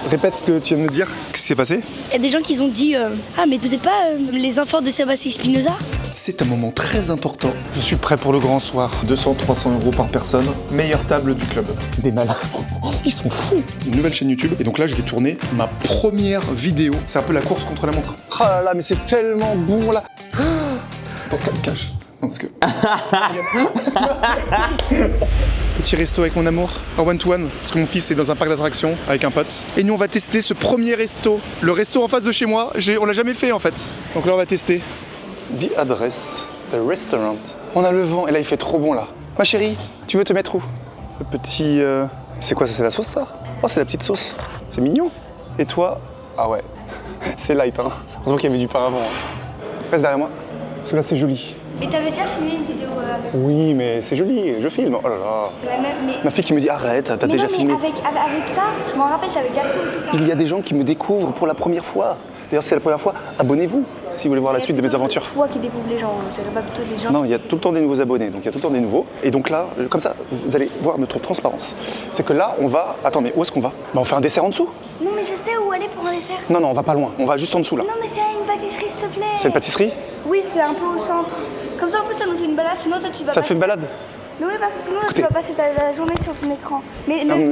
Répète ce que tu viens de me dire. Qu'est-ce qui s'est passé? Il y a des gens qui ont dit ah mais vous n'êtes pas les enfants de Sébastien Espinoza? C'est un moment très important. Je suis prêt pour le grand soir. 200-300 € par personne. Meilleure table du club. Des malades. Ils sont fous. Une nouvelle chaîne YouTube. Et donc là, je vais tourner ma première vidéo. C'est un peu la course contre la montre. Oh là là, mais c'est tellement bon là. Attends, cache. Non, parce que... Petit resto avec mon amour, en one-to-one, parce que mon fils est dans un parc d'attractions avec un pote. Et nous, on va tester ce premier resto. Le resto en face de chez moi, on l'a jamais fait en fait. Donc là, on va tester. The address, the restaurant. On a le vent, et là, il fait trop bon là. Ma chérie, tu veux te mettre où? Le petit... C'est quoi ça? C'est la sauce ça? Oh, c'est la petite sauce. C'est mignon. Et toi? Ah ouais, c'est light hein. Heureusement qu'il y avait du pain avant. Reste derrière moi, parce que là, c'est joli. Mais t'avais déjà filmé une vidéo avec... Oui, mais c'est joli, je filme. Oh là là. C'est la même, mais... Ma fille qui me dit arrête, t'as déjà filmé. Avec ça, je m'en rappelle, t'avais déjà fait aussi ça. Il y a des gens qui me découvrent pour la première fois. D'ailleurs, c'est la première fois. Abonnez-vous si vous voulez voir la suite de mes aventures. C'est toi qui découvre les gens, c'est pas plutôt des gens. Non, il y a tout le temps des nouveaux abonnés, donc il y a tout le temps des nouveaux. Et donc là, comme ça, vous allez voir notre transparence. C'est que là, on va... Attends, mais où est-ce qu'on va? Bah, on fait un dessert en dessous. Non, mais je sais où aller pour un dessert. Non, non, on va pas loin. On va juste en dessous là. Non, mais c'est une pâtisserie, s'il te plaît. C'est une pâtisserie? Oui, c'est un peu au centre. Comme ça, en plus, ça nous fait une balade. Sinon, toi, tu vas. Ça te fait une balade? Mais oui, parce que sinon, Écoutez. tu vas passer la journée sur ton écran. Mais Ah, mon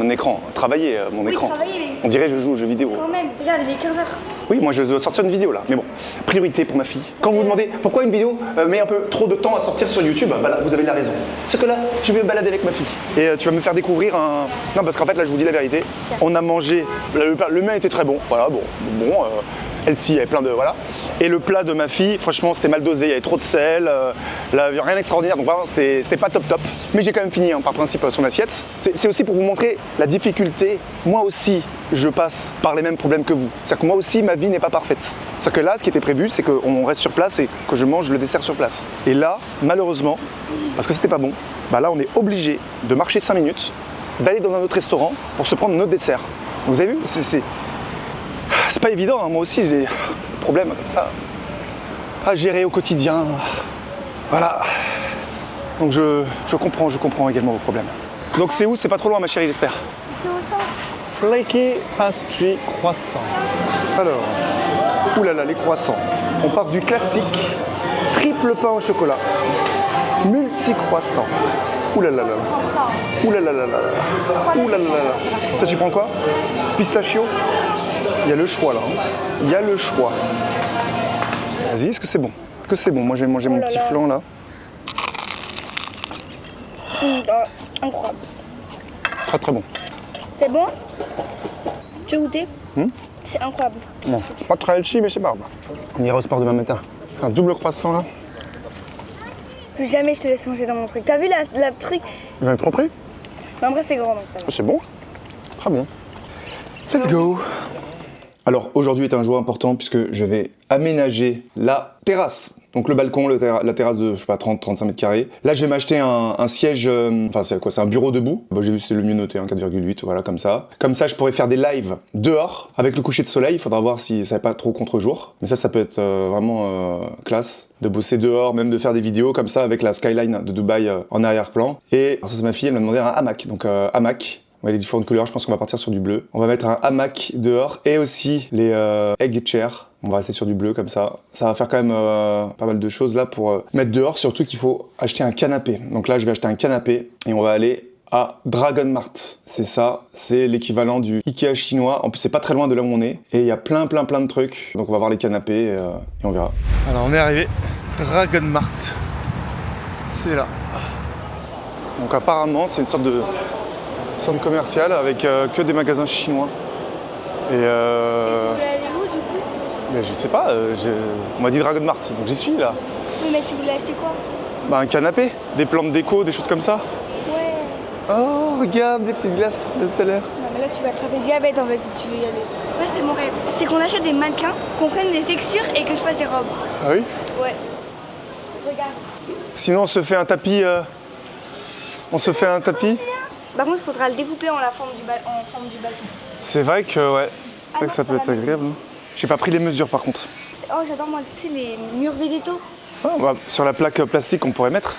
écran, travailler mon écran. Travailler, mais On dirait que je joue aux jeux vidéo. quand même. Regarde, il est 15h. Oui, moi je dois sortir une vidéo là, mais bon, priorité pour ma fille. Quand vous vous demandez pourquoi une vidéo met un peu trop de temps à sortir sur YouTube, bah là, vous avez la raison. C'est que là, je vais me balader avec ma fille. Et tu vas me faire découvrir un... Non, parce qu'en fait, là, je vous dis la vérité, on a mangé, le mien était très bon, voilà, bon, Elsie, il y avait plein de... Voilà. Et le plat de ma fille, franchement, c'était mal dosé, il y avait trop de sel, là, il n'y avait rien d'extraordinaire, donc vraiment, c'était pas top. Mais j'ai quand même fini, hein, par principe, son assiette. C'est aussi pour vous montrer la difficulté. Moi aussi, je passe par les mêmes problèmes que vous. C'est-à-dire que moi aussi, ma vie n'est pas parfaite. C'est-à-dire que là, ce qui était prévu, c'est qu'on reste sur place et que je mange le dessert sur place. Et là, malheureusement, parce que c'était pas bon, bah là, on est obligé de marcher 5 minutes, d'aller dans un autre restaurant pour se prendre notre dessert. Vous avez vu? C'est pas évident, hein. Moi aussi j'ai des problèmes comme ça à gérer au quotidien. Voilà. Donc je comprends également vos problèmes. Donc c'est où? C'est pas trop loin ma chérie, j'espère. C'est au centre. Flaky Pastry Croissant. Alors, oulala, les croissants. On part du classique, triple pain au chocolat, multi-croissant. Oulala. Oulala. Oulala. Toi tu prends quoi? Pistachio? Il y a le choix là. Il y a le choix. Vas-y, est-ce que c'est bon? Est-ce que c'est bon? Moi je vais manger mon petit flan là. Incroyable. Très bon. C'est bon? Tu veux goûter? C'est incroyable. Bon, c'est pas très healthy mais c'est pas grave. On ira au sport demain matin. C'est un double croissant là. Plus jamais je te laisse manger dans mon truc. T'as vu la truc? J'en ai trop pris? Non, en vrai c'est grand donc ça va. C'est bon. Très bon. Let's go. Alors aujourd'hui est un jour important puisque je vais aménager la terrasse. Donc le balcon, la terrasse de, je sais pas, 30-35 mètres carrés. Là je vais m'acheter un siège, enfin c'est quoi, c'est un bureau debout. Bah, j'ai vu c'est le mieux noté, hein, 4,8, voilà comme ça. Comme ça je pourrais faire des lives dehors avec le coucher de soleil. Il faudra voir si ça n'est pas trop contre-jour. Mais ça peut être vraiment classe de bosser dehors, même de faire des vidéos comme ça avec la skyline de Dubaï en arrière-plan. Et alors ça c'est ma fille, elle m'a demandé un hamac. Donc hamac. Ouais, les différentes couleurs, je pense qu'on va partir sur du bleu. On va mettre un hamac dehors et aussi les egg chairs. On va rester sur du bleu comme ça. Ça va faire quand même pas mal de choses là pour mettre dehors. Surtout qu'il faut acheter un canapé. Donc là, je vais acheter un canapé et on va aller à Dragon Mart. C'est ça, c'est l'équivalent du Ikea chinois. En plus, c'est pas très loin de là où on est. Et il y a plein de trucs. Donc on va voir les canapés et on verra. Alors on est arrivé. Dragon Mart. C'est là. Donc apparemment, c'est une sorte de centre commercial avec que des magasins chinois. Et tu voulais aller où du coup? Mais je sais pas, on m'a dit Dragon Mart, donc j'y suis là. Oui, mais tu voulais acheter quoi? Bah un canapé, des plantes déco, des choses comme ça. Ouais. Oh regarde, des petites glaces de tout à l'heure. Non mais là tu vas attraper diabète en fait si tu veux y aller. Ouais, c'est mon rêve. C'est qu'on achète des mannequins, qu'on prenne des textures et que je fasse des robes. Ah oui? Ouais. Regarde. Sinon on se fait un tapis. On se fait un tapis. Par contre, il faudra le découper en forme du balcon. C'est vrai que ouais, c'est vrai que ça peut être agréable. J'ai pas pris les mesures par contre. Oh, j'adore moi, tu sais, les murs végétaux. Ah, bah, sur la plaque plastique on pourrait mettre.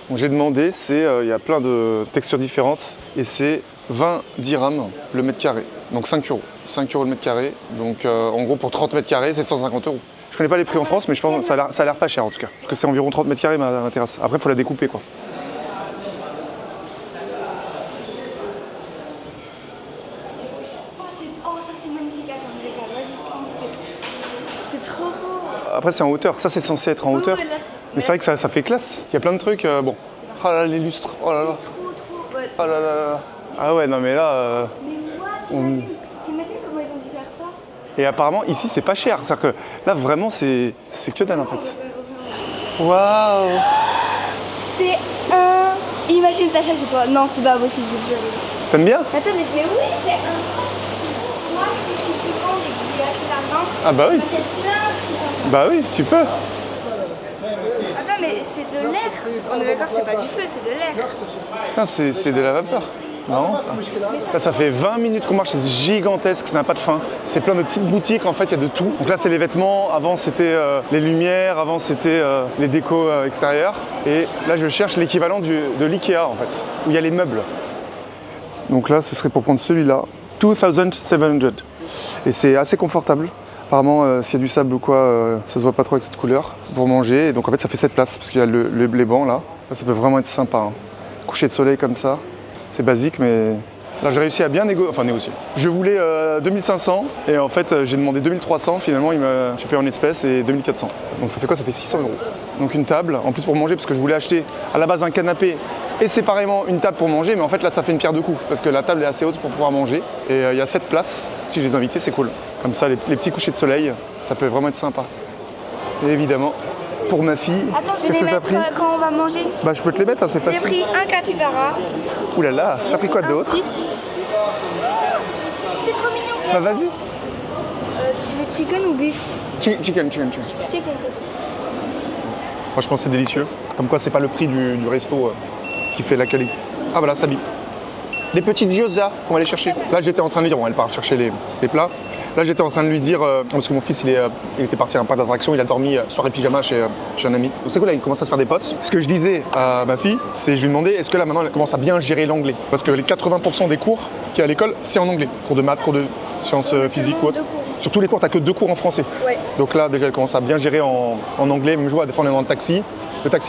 Donc j'ai demandé, il y a plein de textures différentes et c'est 20 dirhams le mètre carré, donc 5 euros. 5 euros le mètre carré, donc en gros pour 30 mètres carrés c'est 150 euros. Je connais pas les prix en France, mais je pense que ça a l'air pas cher en tout cas. Parce que c'est environ 30 mètres carrés ma terrasse. Après il faut la découper quoi. Oh ça c'est magnifique, attends, je regarde, vas-y, prends. C'est trop beau. Après c'est en hauteur, ça c'est censé être en hauteur. Ouais, là, Mais c'est vrai que ça fait classe. Il y a plein de trucs, bon. Ah là les lustres, oh là là. Trop, ouais. Oh là là là. Ah ouais non mais là... Mais what, t'imagines comment ils ont dû faire ça? Et apparemment ici c'est pas cher. C'est-à-dire que là vraiment c'est que dalle en fait. Waouh. C'est un... Imagine ta chaise chez toi. Non, c'est pas possible, j'ai plus. T'aimes bien? Attends, mais oui, c'est un... Moi, si je suis plus grande et que j'ai assez d'argent, Ah bah oui. j'achète plein de trucs. Bah oui, tu peux. Attends, mais c'est de l'air. On est d'accord, c'est pas du feu, c'est de l'air. Non, c'est de la vapeur. Non, ça. Là, ça fait 20 minutes qu'on marche, c'est gigantesque, ça n'a pas de fin. C'est plein de petites boutiques, en fait, il y a de tout. Donc là, c'est les vêtements, avant c'était les lumières, avant c'était les décos extérieures. Et là, je cherche l'équivalent de l'IKEA, en fait, où il y a les meubles. Donc là, ce serait pour prendre celui-là, 2700. Et c'est assez confortable. Apparemment, s'il y a du sable ou quoi, ça se voit pas trop avec cette couleur pour manger. Et donc en fait, ça fait 7 places parce qu'il y a les bancs là. Là, ça peut vraiment être sympa. Hein. Coucher de soleil comme ça, c'est basique, mais là j'ai réussi à bien négocier. Je voulais 2500 et en fait j'ai demandé 2300. Finalement, j'ai payé en espèces et 2400. Donc ça fait quoi? Ça fait 600 euros. Donc une table, en plus pour manger, parce que je voulais acheter à la base un canapé et séparément une table pour manger, mais en fait là ça fait une pierre deux coups parce que la table est assez haute pour pouvoir manger et il y a 7 places. Si je les invitais, c'est cool. Comme ça, les petits couchers de soleil, ça peut vraiment être sympa. Et évidemment, pour ma fille, attends, je vais les mettre quand on va manger. Bah je peux te les mettre, hein, c'est J'ai facile. pris un capybara. Ouh là là, t'as pris quoi d'autre? C'est trop mignon. Bah vas-y. Tu veux chicken ou beef? Chicken. Chicken. Franchement, c'est délicieux. Comme quoi, c'est pas le prix du resto qui fait la qualité. Ah voilà, ça bip. Les petites gyoza qu'on va aller chercher. Là, j'étais en train de lui dire, bon, elle part chercher les plats. Là, j'étais en train de lui dire, parce que mon fils, il était parti à un parc d'attractions, il a dormi soirée pyjama chez un ami. Donc c'est cool, là, il commence à se faire des potes. Ce que je disais à ma fille, c'est je lui demandais, est-ce que là, maintenant, elle commence à bien gérer l'anglais? Parce que les 80% des cours qu'il y a à l'école, c'est en anglais. Cours de maths, cours de sciences physiques ou autre. Sur tous les cours, t'as que 2 cours en français. Ouais. Donc là, déjà, elle commence à bien gérer en anglais. Même je vois, des fois, on est dans le taxi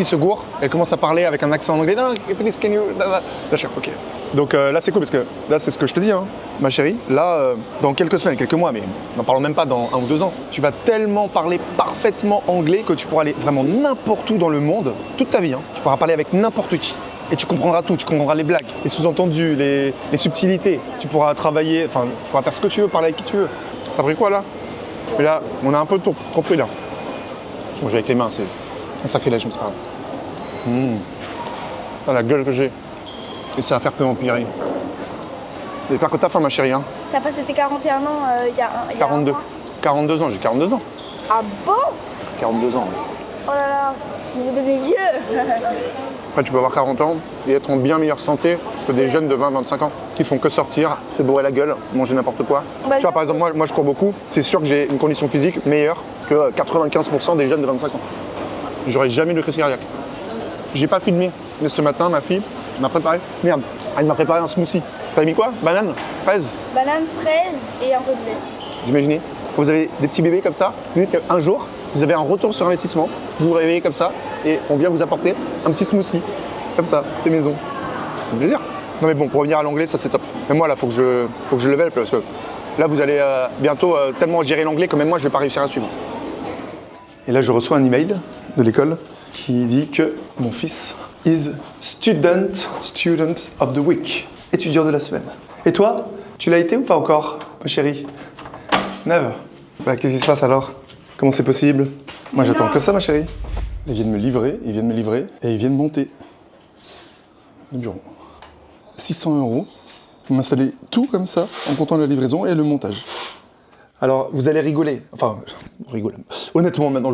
se gourre, elle commence à parler avec un accent en anglais. Non, please, can you... D'accord, ok. Donc là, c'est cool parce que là, c'est ce que je te dis, hein, ma chérie. Là, dans quelques semaines, quelques mois, mais n'en parlons même pas dans 1 ou 2 ans, tu vas tellement parler parfaitement anglais que tu pourras aller vraiment n'importe où dans le monde, toute ta vie. Hein. Tu pourras parler avec n'importe qui. Et tu comprendras tout, tu comprendras les blagues, les sous-entendus, les subtilités. Tu pourras travailler, enfin, tu pourras faire ce que tu veux, parler avec qui tu veux. T'as pris quoi là? Mais là, on a un peu trop pris là. Je mange avec les mains, c'est un sacrilège, mais c'est pas grave. Ah, la gueule que j'ai. Et ça va faire que empirer. J'espère que t'as faim, ma chérie. Hein. T'as passé tes 41 ans il y a 42. 42 ans, j'ai 42 ans. Ah bon? 42 ans. Oh là là, vous devenez vieux. Après, tu peux avoir 40 ans et être en bien meilleure santé que des jeunes de 20-25 ans qui font que sortir, se bourrer la gueule, manger n'importe quoi. Bah, tu vois, par exemple, moi je cours beaucoup, c'est sûr que j'ai une condition physique meilleure que 95% des jeunes de 25 ans. J'aurais jamais eu de crise cardiaque. J'ai pas filmé, mais ce matin, ma fille m'a préparé. Merde, elle m'a préparé un smoothie. T'as mis quoi? Banane? Fraise? Banane, fraise et un peu de lait. Vous imaginez? Vous avez des petits bébés comme ça, vous dites qu'un jour, vous avez un retour sur investissement, vous vous réveillez comme ça, et on vient vous apporter un petit smoothie, comme ça, fait maison. Ça fait plaisir. Non mais bon, pour revenir à l'anglais, ça c'est top. Mais moi là, faut que je level parce que là, vous allez bientôt tellement gérer l'anglais que même moi, je vais pas réussir à suivre. Et là, je reçois un email de l'école qui dit que mon fils is student of the week, étudiant de la semaine. Et toi, tu l'as été ou pas encore, ma chérie? Never. Bah, qu'est-ce qui se passe alors? Comment c'est possible? Moi, j'attends que ça, ma chérie. Ils viennent me livrer et ils viennent monter le bureau. 600 €. Ils m'installer tout comme ça en comptant la livraison et le montage. Alors, vous allez rigoler. Enfin, rigole. Honnêtement, maintenant,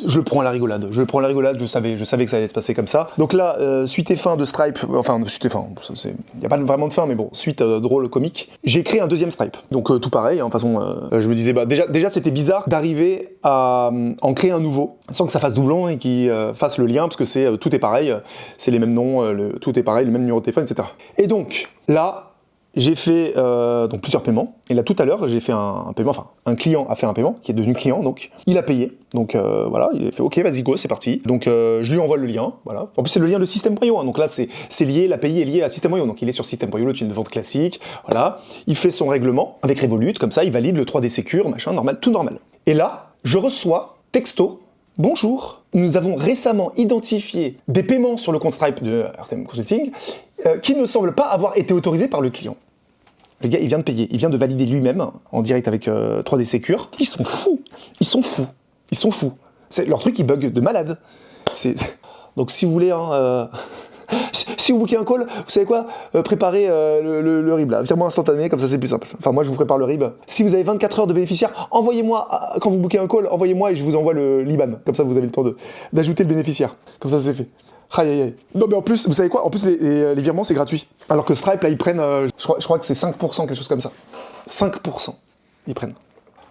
Je le prends à la rigolade, je savais que ça allait se passer comme ça. Donc là, suite et fin de Stripe, enfin, suite et fin, il n'y a pas vraiment de fin, mais bon, suite drôle, comique, j'ai créé un deuxième Stripe. Donc tout pareil, hein, de toute façon, je me disais, déjà c'était bizarre d'arriver à en créer un nouveau, sans que ça fasse doublon et qu'il fasse le lien, parce que tout est pareil, c'est les mêmes noms, tout est pareil, le même numéro de téléphone, etc. Et donc, là, j'ai fait donc plusieurs paiements, et là tout à l'heure j'ai fait un paiement, enfin un client a fait un paiement, qui est devenu client, donc il a payé, donc voilà, il a fait ok vas-y go c'est parti, donc je lui envoie le lien, voilà, en plus c'est le lien de System.io, hein, donc là c'est lié, l'API est liée à System.io, donc il est sur System.io, le tunnel de vente classique, voilà, il fait son règlement avec Revolut, comme ça il valide le 3D Secure, machin, normal, tout normal. Et là, je reçois texto, bonjour, nous avons récemment identifié des paiements sur le compte Stripe de RTM Consulting qui ne semblent pas avoir été autorisés par le client. Le gars, il vient de payer, il vient de valider lui-même en direct avec 3D Secure. Ils sont fous. Leur truc, il bug de malade. Donc si vous voulez, si vous bookez un call, vous savez quoi, préparez le RIB là, virement instantané, comme ça c'est plus simple. Enfin moi je vous prépare le RIB. Si vous avez 24 heures de bénéficiaire, envoyez-moi, quand vous bookez un call, envoyez-moi et je vous envoie l'IBAN. Comme ça vous avez le temps d'ajouter le bénéficiaire. Comme ça c'est fait. Aïe. Non mais en plus, vous savez quoi, en plus les virements c'est gratuit. Alors que Stripe là ils prennent, je crois que c'est 5%, quelque chose comme ça. 5% ils prennent.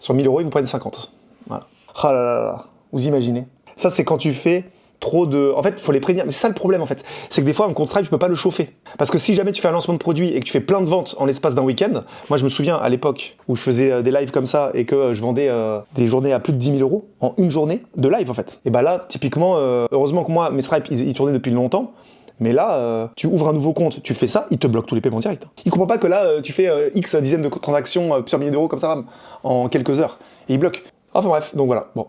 Sur 1000 euros ils vous prennent 50. Voilà. Ah là, vous imaginez. Ça c'est quand tu fais trop de... En fait, il faut les prévenir. Mais c'est ça le problème, en fait. C'est que des fois, un compte Stripe, tu peux pas le chauffer. Parce que si jamais tu fais un lancement de produit et que tu fais plein de ventes en l'espace d'un week-end, moi, je me souviens à l'époque où je faisais des lives comme ça et que je vendais des journées à plus de 10 000 euros en une journée de live, en fait. Et bah là, typiquement, heureusement que moi, mes Stripe, ils tournaient depuis longtemps. Mais là, tu ouvres un nouveau compte, tu fais ça, il te bloque tous les paiements directs. Il comprend pas que là, tu fais X dizaines de transactions, plusieurs milliers d'euros comme ça, en quelques heures. Et il bloque. Enfin bref, donc voilà. Bon,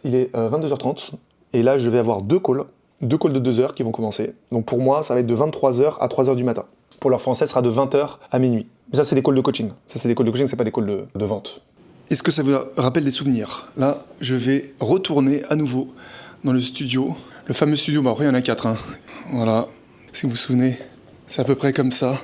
il est 22h30. Et là, je vais avoir deux calls de 2 heures qui vont commencer. Donc pour moi, ça va être de 23h à 3h du matin. Pour leur français, ce sera de 20h à minuit. Mais ça, c'est des calls de coaching. Ça, c'est des calls de coaching, c'est pas des calls de vente. Est-ce que ça vous rappelle des souvenirs? Là, je vais retourner à nouveau dans le studio. Le fameux studio, après, il y en a 4. Hein. Voilà. Si vous vous souvenez, c'est à peu près comme ça.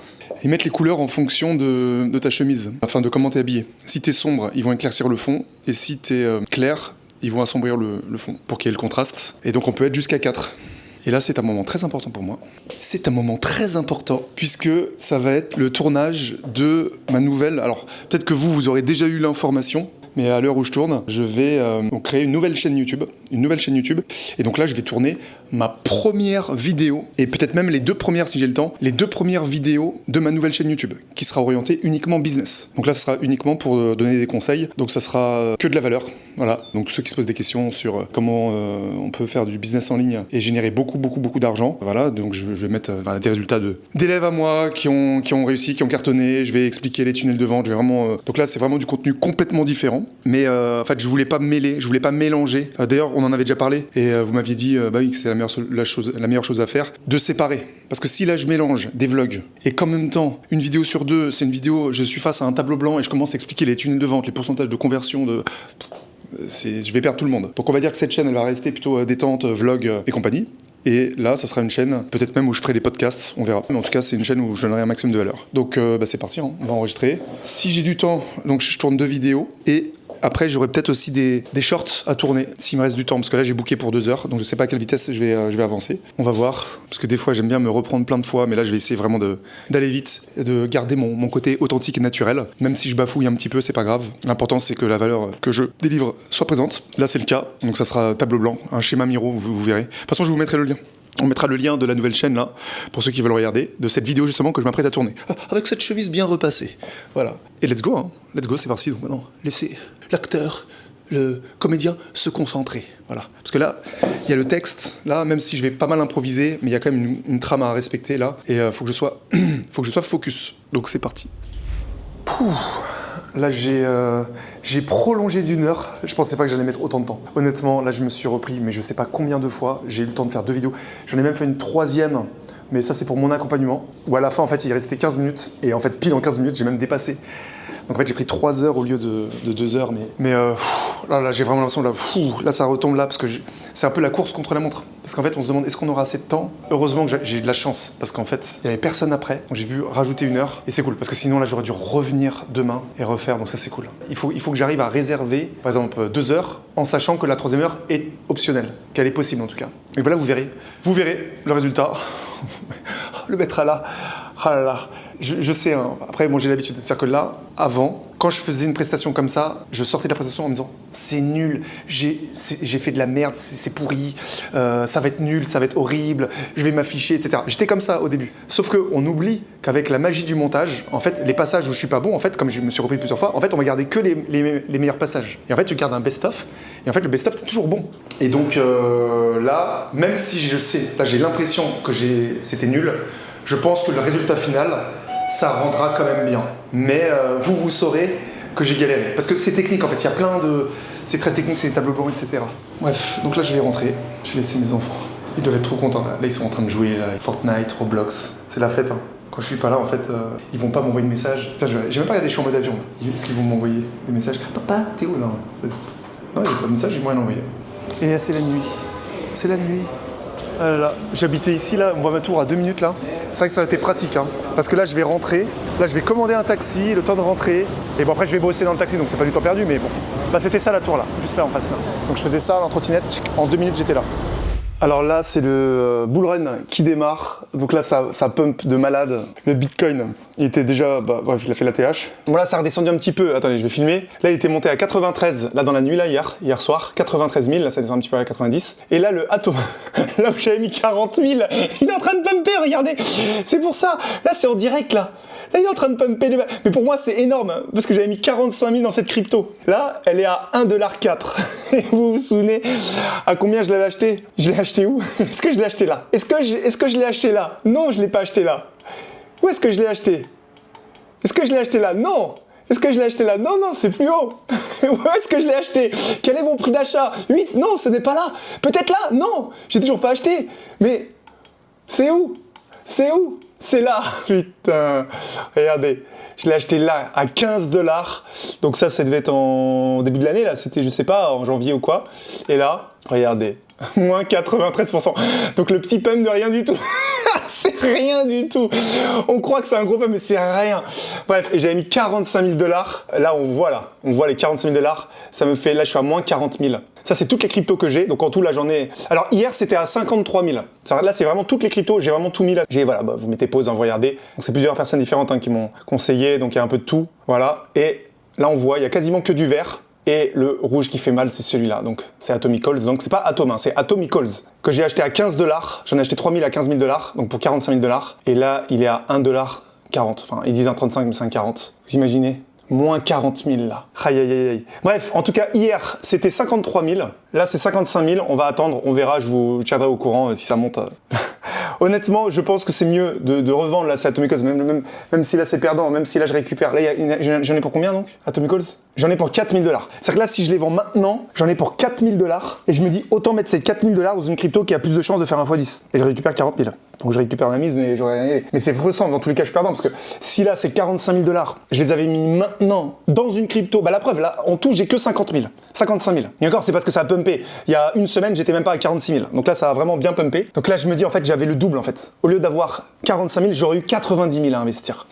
Ils mettent les couleurs en fonction de ta chemise, enfin de comment t'es habillé. Si t'es sombre, ils vont éclaircir le fond. Et si t'es clair, ils vont assombrir le fond pour qu'il y ait le contraste. Et donc on peut être jusqu'à 4. Et là, c'est un moment très important pour moi. C'est un moment très important puisque ça va être le tournage de ma nouvelle... Alors, peut-être que vous aurez déjà eu l'information, mais à l'heure où je tourne, je vais créer une nouvelle chaîne YouTube. Et donc là, je vais tourner ma première vidéo, et peut-être même les 2 premières si j'ai le temps, les 2 premières vidéos de ma nouvelle chaîne YouTube, qui sera orientée uniquement business. Donc là, ce sera uniquement pour donner des conseils, donc ça sera que de la valeur. Voilà, donc tous ceux qui se posent des questions sur comment on peut faire du business en ligne et générer beaucoup d'argent. Voilà, donc je vais mettre des résultats d'élèves à moi qui ont réussi, qui ont cartonné. Je vais expliquer les tunnels de vente. Je vais vraiment, donc là, c'est vraiment du contenu complètement différent. Mais en fait, je voulais pas mêler, je voulais pas mélanger. D'ailleurs, on en avait déjà parlé et vous m'aviez dit oui, que c'est la meilleure chose à faire, de séparer. Parce que si là, je mélange des vlogs et qu'en même temps, une vidéo sur 2, c'est une vidéo, je suis face à un tableau blanc et je commence à expliquer les tunnels de vente, les pourcentages de conversion, je vais perdre tout le monde. Donc on va dire que cette chaîne, elle va rester plutôt détente, vlog et compagnie. Et là, ça sera une chaîne, peut-être même où je ferai des podcasts, on verra. Mais en tout cas, c'est une chaîne où je donnerai un maximum de valeur. Donc c'est parti, hein, on va enregistrer. Si j'ai du temps, donc je tourne 2 vidéos et après, j'aurai peut-être aussi des shorts à tourner, s'il me reste du temps, parce que là, j'ai booké pour 2 heures, donc je sais pas à quelle vitesse je vais avancer. On va voir, parce que des fois, j'aime bien me reprendre plein de fois, mais là, je vais essayer vraiment d'aller vite, et de garder mon côté authentique et naturel. Même si je bafouille un petit peu, c'est pas grave. L'important, c'est que la valeur que je délivre soit présente. Là, c'est le cas, donc ça sera tableau blanc, un schéma Miro, vous verrez. De toute façon, je vous mettrai le lien. On mettra le lien de la nouvelle chaîne là, pour ceux qui veulent regarder, de cette vidéo justement que je m'apprête à tourner. Avec cette chemise bien repassée. Voilà. Et let's go, hein. Let's go, c'est parti. Donc maintenant, laissez l'acteur, le comédien se concentrer. Voilà. Parce que là, il y a le texte, là, même si je vais pas mal improviser, mais il y a quand même une trame à respecter là. Et faut que je sois focus. Donc c'est parti. Pouh. Là, j'ai prolongé d'1 heure. Je pensais pas que j'allais mettre autant de temps. Honnêtement, là, je me suis repris, mais je sais pas combien de fois. J'ai eu le temps de faire 2 vidéos. J'en ai même fait une 3e, mais ça, c'est pour mon accompagnement. Où à la fin, en fait, il restait 15 minutes. Et en fait, pile en 15 minutes, j'ai même dépassé Donc en fait j'ai pris 3 heures au lieu de 2 heures, mais là j'ai vraiment l'impression là ça retombe là parce que c'est un peu la course contre la montre. Parce qu'en fait on se demande est-ce qu'on aura assez de temps. Heureusement que j'ai de la chance parce qu'en fait il y avait personne après, donc j'ai pu rajouter 1 heure et c'est cool parce que sinon là j'aurais dû revenir demain et refaire, donc ça c'est cool. Il faut que j'arrive à réserver par exemple 2 heures en sachant que la 3e heure est optionnelle, qu'elle est possible en tout cas. Et voilà, vous verrez le résultat. Le mettre là, ah là là. Je sais, hein. Après bon j'ai l'habitude, c'est-à-dire que là, avant, quand je faisais une prestation comme ça, je sortais de la prestation en me disant c'est nul, j'ai fait de la merde, c'est pourri, ça va être nul, ça va être horrible, je vais m'afficher, etc. J'étais comme ça au début. Sauf qu'on oublie qu'avec la magie du montage, en fait, les passages où je suis pas bon, en fait, comme je me suis repris plusieurs fois, en fait, on va garder que les meilleurs passages. Et en fait, tu gardes un best-of, et en fait, le best-of est toujours bon. Et donc là, même si je sais, là j'ai l'impression que c'était nul, je pense que le résultat final, ça rendra quand même bien. Mais vous saurez que j'ai galéré. Parce que c'est technique en fait, il y a plein de... C'est très technique, c'est des tableaux blancs, etc. Bref, donc là je vais rentrer, je vais laisser mes enfants. Ils doivent être trop contents là. Là ils sont en train de jouer, là. Fortnite, Roblox, c'est la fête. Hein. Quand je suis pas là en fait, ils vont pas m'envoyer de messages. Tiens, j'ai même pas regardé, je suis en mode avion. Est-ce qu'ils vont m'envoyer des messages? Papa, t'es où? Non, non, il n'y a pas de message, ils vont rien envoyer. Et là c'est la nuit. C'est la nuit. Ah là là, j'habitais ici, là, on voit ma tour à 2 minutes là. C'est vrai que ça a été pratique, hein. Parce que là je vais rentrer, là je vais commander un taxi, le temps de rentrer. Et bon après je vais bosser dans le taxi, donc c'est pas du temps perdu, mais bon. Bah c'était ça la tour là, juste là en face là. Donc je faisais ça en trottinette, en 2 minutes j'étais là. Alors là c'est le bull run qui démarre, donc là ça pump de malade. Le Bitcoin, il était déjà, bref il a fait la TH. Bon là ça a redescendu un petit peu, attendez je vais filmer. Là il était monté à 93, là dans la nuit là hier soir, 93 000, là ça descend un petit peu à 90. Et là le Atom, là où j'avais mis 40 000, il est en train de pumper, regardez. C'est pour ça, là c'est en direct là. Là, il est en train de pumper les... Mais pour moi, c'est énorme, parce que j'avais mis 45 000 dans cette crypto. Là, elle est à 1,04 $. Et vous vous souvenez à combien je l'avais acheté? Je l'ai acheté où? Est-ce que je l'ai acheté là? Est-ce que je l'ai acheté là? Non, je l'ai pas acheté là. Où est-ce que je l'ai acheté? Est-ce que je l'ai acheté là? Non. Est-ce que je l'ai acheté là? Non, non, c'est plus haut. Où est-ce que je l'ai acheté? Quel est mon prix d'achat? 8? Non, ce n'est pas là. Peut-être là? Non, j'ai toujours pas acheté. Mais c'est où? C'est où? C'est là, putain, regardez, je l'ai acheté là à 15 $, donc ça devait être en début de l'année, là, c'était, je sais pas, en janvier ou quoi, et là, regardez, moins 93%, donc le petit pump de rien du tout, c'est rien du tout, on croit que c'est un gros pump, mais c'est rien, bref, et j'avais mis 45 000 $, là, on voit les 45 000 $, ça me fait, là, je suis à moins 40 000. Ça, c'est toutes les cryptos que j'ai. Donc, en tout, là, j'en ai... Alors, hier, c'était à 53 000. Là, c'est vraiment toutes les cryptos. J'ai vraiment tout mis là. Voilà, vous mettez pause, hein, vous regardez. Donc, c'est plusieurs personnes différentes hein, qui m'ont conseillé. Donc, il y a un peu de tout. Voilà. Et là, on voit, il y a quasiment que du vert. Et le rouge qui fait mal, c'est celui-là. Donc, c'est Atomicals. Donc, c'est pas Atom, hein, c'est Atomicals. Que j'ai acheté à 15 $. J'en ai acheté 3 000 à 15 000 $. Donc, pour 45 000 $. Et là, il est à 1,40 $. Enfin, ils disent 1,35 mais c'est 1,40. Vous imaginez ? Moins 40 000 là. Aïe aïe aïe. Bref, en tout cas, hier, c'était 53 000. Là, c'est 55 000. On va attendre, on verra, je vous tiendrai au courant si ça monte. Honnêtement, je pense que c'est mieux de revendre là, c'est Atomicals, même si là c'est perdant, même si là je récupère. Là, j'en ai pour combien donc, Atomicals? J'en ai pour 4 000 $. C'est-à-dire que là, si je les vends maintenant, j'en ai pour 4 000 $. Et je me dis, autant mettre ces 4 000 $ dans une crypto qui a plus de chances de faire un x10. Et je récupère 40 000. Donc je récupère ma mise, mais j'aurais rien. Mais c'est frustrant, dans tous les cas, je suis perdant, parce que si là c'est 45 000 $, je les avais mis maintenant dans une crypto, bah la preuve, là, en tout, j'ai que 50 000, 55 000. Et encore, c'est parce que ça a pumpé. Il y a une semaine, j'étais même pas à 46 000. Donc là, ça a vraiment bien pumpé. Donc là, je me dis, en fait, j'avais le double, en fait. Au lieu d'avoir 45 000, j'aurais eu 90 000 à investir.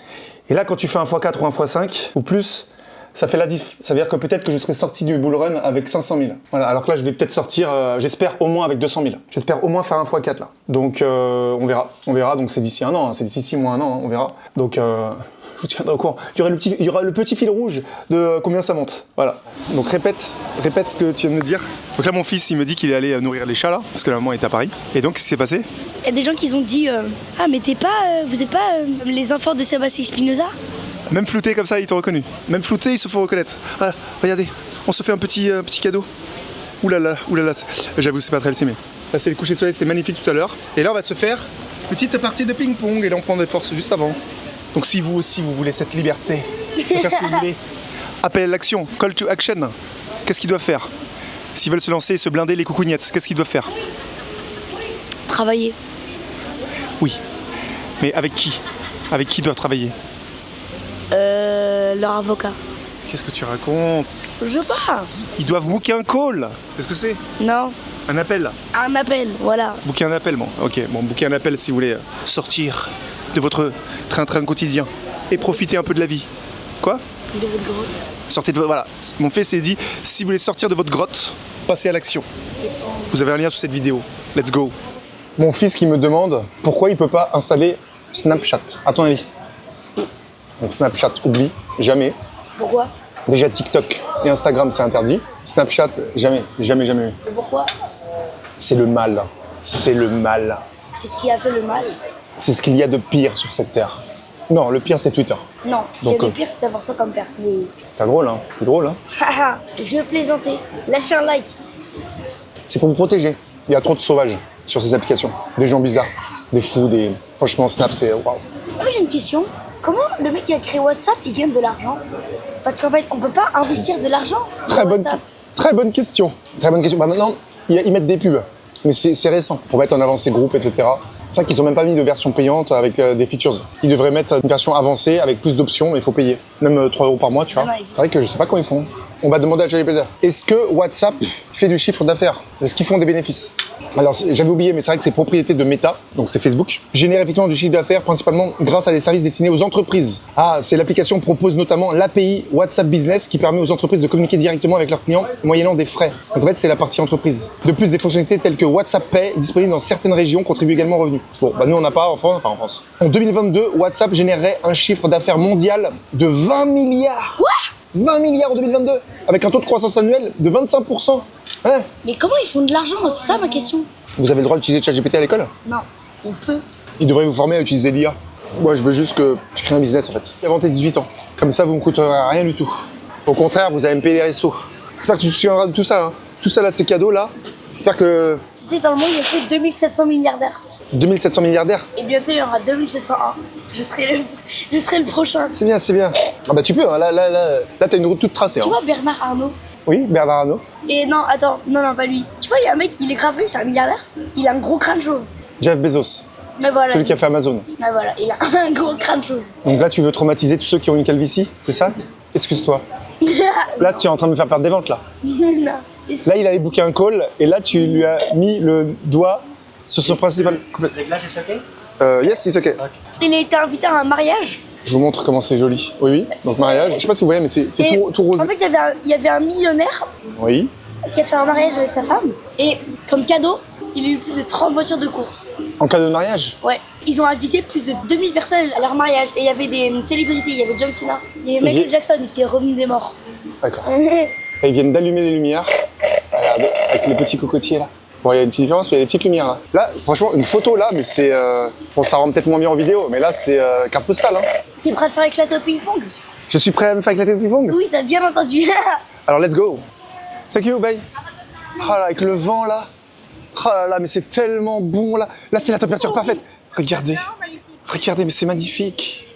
Et là, quand tu fais un x4 ou un x5 ou plus, ça fait la diff. Ça veut dire que peut-être que je serais sorti du bull run avec 500 000. Voilà, alors que là, je vais peut-être sortir, j'espère au moins avec 200 000. J'espère au moins faire un x4 là. Donc, on verra. On verra, donc c'est d'ici un an, hein. C'est d'ici 6 mois, un an, hein. On verra. Donc, je vous tiendrai au courant. Il y aura le petit fil rouge de combien ça monte. Voilà. Donc, répète ce que tu viens de me dire. Donc là, mon fils, il me dit qu'il est allé nourrir les chats là, parce que la maman est à Paris. Et donc, qu'est-ce qui s'est passé? Il y a des gens qui ont dit ah, mais vous êtes pas les enfants de Sébastien Spinoza? Même flouté comme ça, ils t'ont reconnu. Même flouté, ils se font reconnaître. Ah, regardez, on se fait un petit cadeau. Ouh là là, j'avoue, c'est pas très mais là, c'est le coucher de soleil, c'était magnifique tout à l'heure. Et là, on va se faire une petite partie de ping-pong et là, on prend des forces juste avant. Donc, si vous aussi, vous voulez cette liberté de faire ce que vous voulez, appel à l'action, call to action. Qu'est-ce qu'ils doivent faire? S'ils veulent se lancer et se blinder les coucougnettes, qu'est-ce qu'ils doivent faire? Travailler. Oui, mais avec qui? Avec qui ils doivent travailler? Leur avocat. Qu'est-ce que tu racontes? Je pars. Ils doivent booker un call. C'est ce que c'est? Non. Un appel. Un appel, voilà. Booker un appel, bon. Ok, bon, booker un appel si vous voulez sortir de votre train-train quotidien et profiter un peu de la vie. Quoi? De votre grotte. Sortez de... Voilà, mon fils s'est dit, si vous voulez sortir de votre grotte, passez à l'action. Vous avez un lien sous cette vidéo. Let's go. Mon fils qui me demande pourquoi il peut pas installer Snapchat. À ton avis? Donc Snapchat, oublie, jamais. Pourquoi? Déjà TikTok et Instagram, c'est interdit. Snapchat, jamais, jamais, jamais. Et pourquoi? C'est le mal. C'est le mal. Qu'est-ce qui a fait le mal? C'est ce qu'il y a de pire sur cette terre. Non, le pire, c'est Twitter. Non, ce qu'il y a de pire, c'est d'avoir ça comme père. Oui. T'es drôle, hein? T'es drôle, hein? Haha, je plaisantais. Lâchez un like. C'est pour vous protéger. Il y a trop de sauvages sur ces applications. Des gens bizarres, des fous, des... Franchement, Snap, c'est... Waouh. Moi, j'ai une question. Comment le mec qui a créé WhatsApp, il gagne de l'argent? Parce qu'en fait, on peut pas investir de l'argent dans Très bonne WhatsApp. question. Très bonne question. Bah maintenant, ils mettent des pubs. Mais c'est récent. Pour mettre en avant ces groupes, etc. C'est vrai qu'ils ont même pas mis de version payante avec des features. Ils devraient mettre une version avancée avec plus d'options, mais il faut payer. Même 3 € par mois, tu vois. C'est vrai que je sais pas comment ils font. On va demander à ChatGPT. Est-ce que WhatsApp fait du chiffre d'affaires? Est-ce qu'ils font des bénéfices? Alors, j'avais oublié, mais c'est vrai que c'est propriété de Meta, donc c'est Facebook. Génère effectivement du chiffre d'affaires principalement grâce à des services destinés aux entreprises. Ah, c'est l'application propose notamment l'API WhatsApp Business qui permet aux entreprises de communiquer directement avec leurs clients moyennant des frais. Donc en fait, c'est la partie entreprise. De plus, des fonctionnalités telles que WhatsApp Pay, disponibles dans certaines régions, contribuent également aux revenus. Bon, bah nous on n'a pas en France, enfin en France. En 2022, WhatsApp générerait un chiffre d'affaires mondial de 20 milliards. Quoi? 20 milliards en 2022, avec un taux de croissance annuel de 25%. Hein? Mais comment ils font de l'argent? C'est ça ma question. Vous avez le droit d'utiliser ChatGPT à l'école? Non, on peut. Ils devraient vous former à utiliser l'IA. Moi, je veux juste que tu crées un business, en fait. Avant tes 18 ans. Comme ça, vous ne me coûterez rien du tout. Au contraire, vous allez me payer les restos. J'espère que tu te souviendras de tout ça. Hein. Tout ça, là, de ces cadeaux-là. J'espère que... Tu sais, dans le monde, il y a plus de 2700 milliardaires. 2700 milliardaires. Et bientôt, il y aura 2701. Je serai le prochain. C'est bien, c'est bien. Ah bah tu peux, hein. Là, t'as une route toute tracée. Tu Hein. vois Bernard Arnault? Oui, Bernard Arnault. Et non, attends, non, pas lui. Tu vois, il y a un mec, il est gravé, c'est un milliardaire. Il a un gros crâne chauve. Jeff Bezos, Mais voilà. celui qui a fait Amazon. Mais voilà, il a un gros crâne chauve. Donc là, tu veux traumatiser tous ceux qui ont une calvitie, c'est ça? Excuse-toi. Là, tu es en train de me faire perdre des ventes, là. Non. Là, il allait booker un call, et là, tu lui as mis le doigt sur son principal... Réglage est OK? Yes, it's okay. Il a été invité à un mariage. Je vous montre comment c'est joli. Oui, oui. Donc mariage. Je sais pas si vous voyez, mais c'est Et tout rose. En fait, il y avait un millionnaire Oui. qui a fait un mariage avec sa femme. Et comme cadeau, il a eu plus de 30 voitures de course. En cadeau de mariage. Ouais. Ils ont invité plus de 2000 personnes à leur mariage. Et il y avait des célébrités. Il y avait John Cena. Il y avait Michael Jackson qui est revenu des morts. D'accord. Et ils viennent d'allumer les lumières. Regardez, avec les petits cocotiers là. Bon, il y a une petite différence, mais il y a des petites lumières là. Là, franchement, une photo là, mais c'est... Bon, ça rend peut-être moins bien en vidéo, mais là, c'est carte postale. Hein. T'es prêt à te faire éclater au ping-pong? Je suis prêt à me faire éclater le ping-pong. Oui, t'as bien entendu. Alors, let's go. Thank you, bye. Oh là, avec le vent là. Oh là, mais c'est tellement bon là. Là, c'est la température parfaite. Regardez. Regardez, mais c'est magnifique.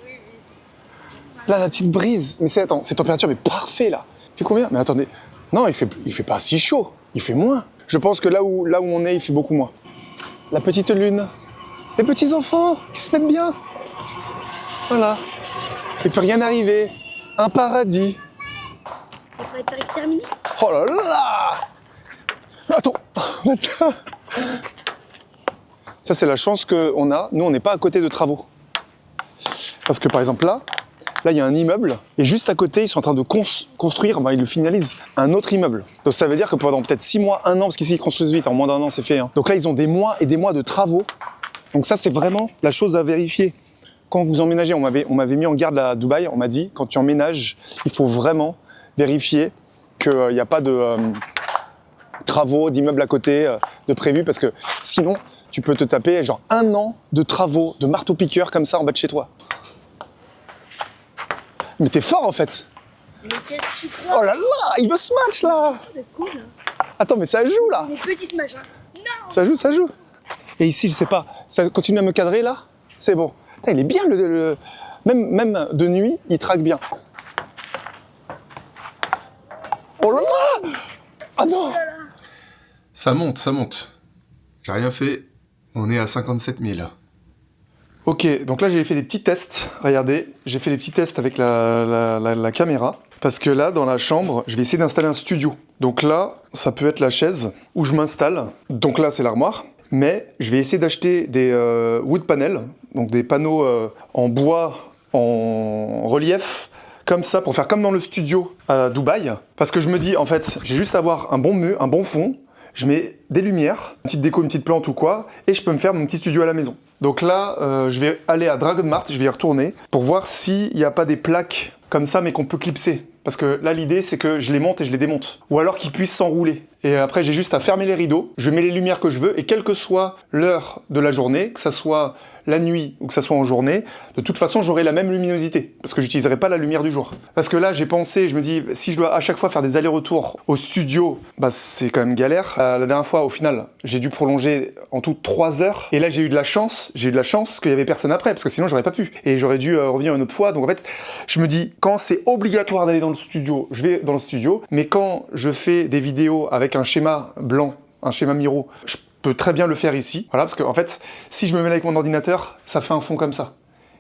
Là, la petite brise. Mais c'est, attends, cette température est parfaite là. Il fait combien? Mais attendez. Non, il fait pas si chaud. Il fait moins. Je pense que là où on est, il fait beaucoup moins. La petite lune. Les petits enfants qui se mettent bien. Voilà. Il peut rien arriver. Un paradis. On pourrait te faire exterminer. Oh là là! Attends. Ça, c'est la chance qu'on a. Nous, on n'est pas à côté de travaux. Parce que, par exemple, là, il y a un immeuble, et juste à côté, ils sont en train de construire, ils le finalisent, un autre immeuble. Donc ça veut dire que pendant peut-être 6 mois, 1 an, parce qu'ici ils construisent vite, en moins d'1 an c'est fait. Hein. Donc là, ils ont des mois et des mois de travaux. Donc ça, c'est vraiment la chose à vérifier. Quand vous emménagez, on m'avait mis en garde à Dubaï, on m'a dit, quand tu emménages, il faut vraiment vérifier qu'il n'y a pas de travaux, d'immeubles à côté de prévus, parce que sinon, tu peux te taper genre 1 an de travaux, de marteau-piqueur comme ça en bas de chez toi. Mais t'es fort en fait. Mais qu'est-ce que tu crois? Oh là là, il me smash là. C'est cool. Attends, mais ça joue là. Des petits smash, hein. Non. Ça joue. Et ici, je sais pas, ça continue à me cadrer là. C'est bon. Putain, il est bien même de nuit, il traque bien. Oh là là. Ah non. Ça monte. J'ai rien fait. On est à 57 000. Ok, donc là j'ai fait des petits tests. Regardez, j'ai fait des petits tests avec la caméra. Parce que là, dans la chambre, je vais essayer d'installer un studio. Donc là, ça peut être la chaise où je m'installe. Donc là, c'est l'armoire. Mais je vais essayer d'acheter des wood panels, donc des panneaux en bois, en relief, comme ça, pour faire comme dans le studio à Dubaï. Parce que je me dis, en fait, j'ai juste à avoir un bon mur, un bon fond, je mets des lumières, une petite déco, une petite plante ou quoi, et je peux me faire mon petit studio à la maison. Donc là, je vais aller à Dragon Mart, je vais y retourner, pour voir s'il n'y a pas des plaques comme ça, mais qu'on peut clipser. Parce que là, l'idée, c'est que je les monte et je les démonte. Ou alors qu'ils puissent s'enrouler. Et après, j'ai juste à fermer les rideaux, je mets les lumières que je veux, et quelle que soit l'heure de la journée, que ça soit la nuit ou que ça soit en journée, de toute façon, j'aurai la même luminosité. Parce que j'utiliserai pas la lumière du jour. Parce que là, j'ai pensé, je me dis, si je dois à chaque fois faire des allers-retours au studio, bah c'est quand même galère. La dernière fois, au final, j'ai dû prolonger en tout 3 heures. Et là, j'ai eu de la chance qu'il y avait personne après, parce que sinon, j'aurais pas pu. Et j'aurais dû revenir une autre fois. Donc en fait, je me dis, quand c'est obligatoire d'aller dans le studio, je vais dans le studio. Mais quand je fais des vidéos avec un schéma blanc, un schéma Miro, je peux très bien le faire ici. Voilà, parce que en fait, si je me mets là avec mon ordinateur, ça fait un fond comme ça.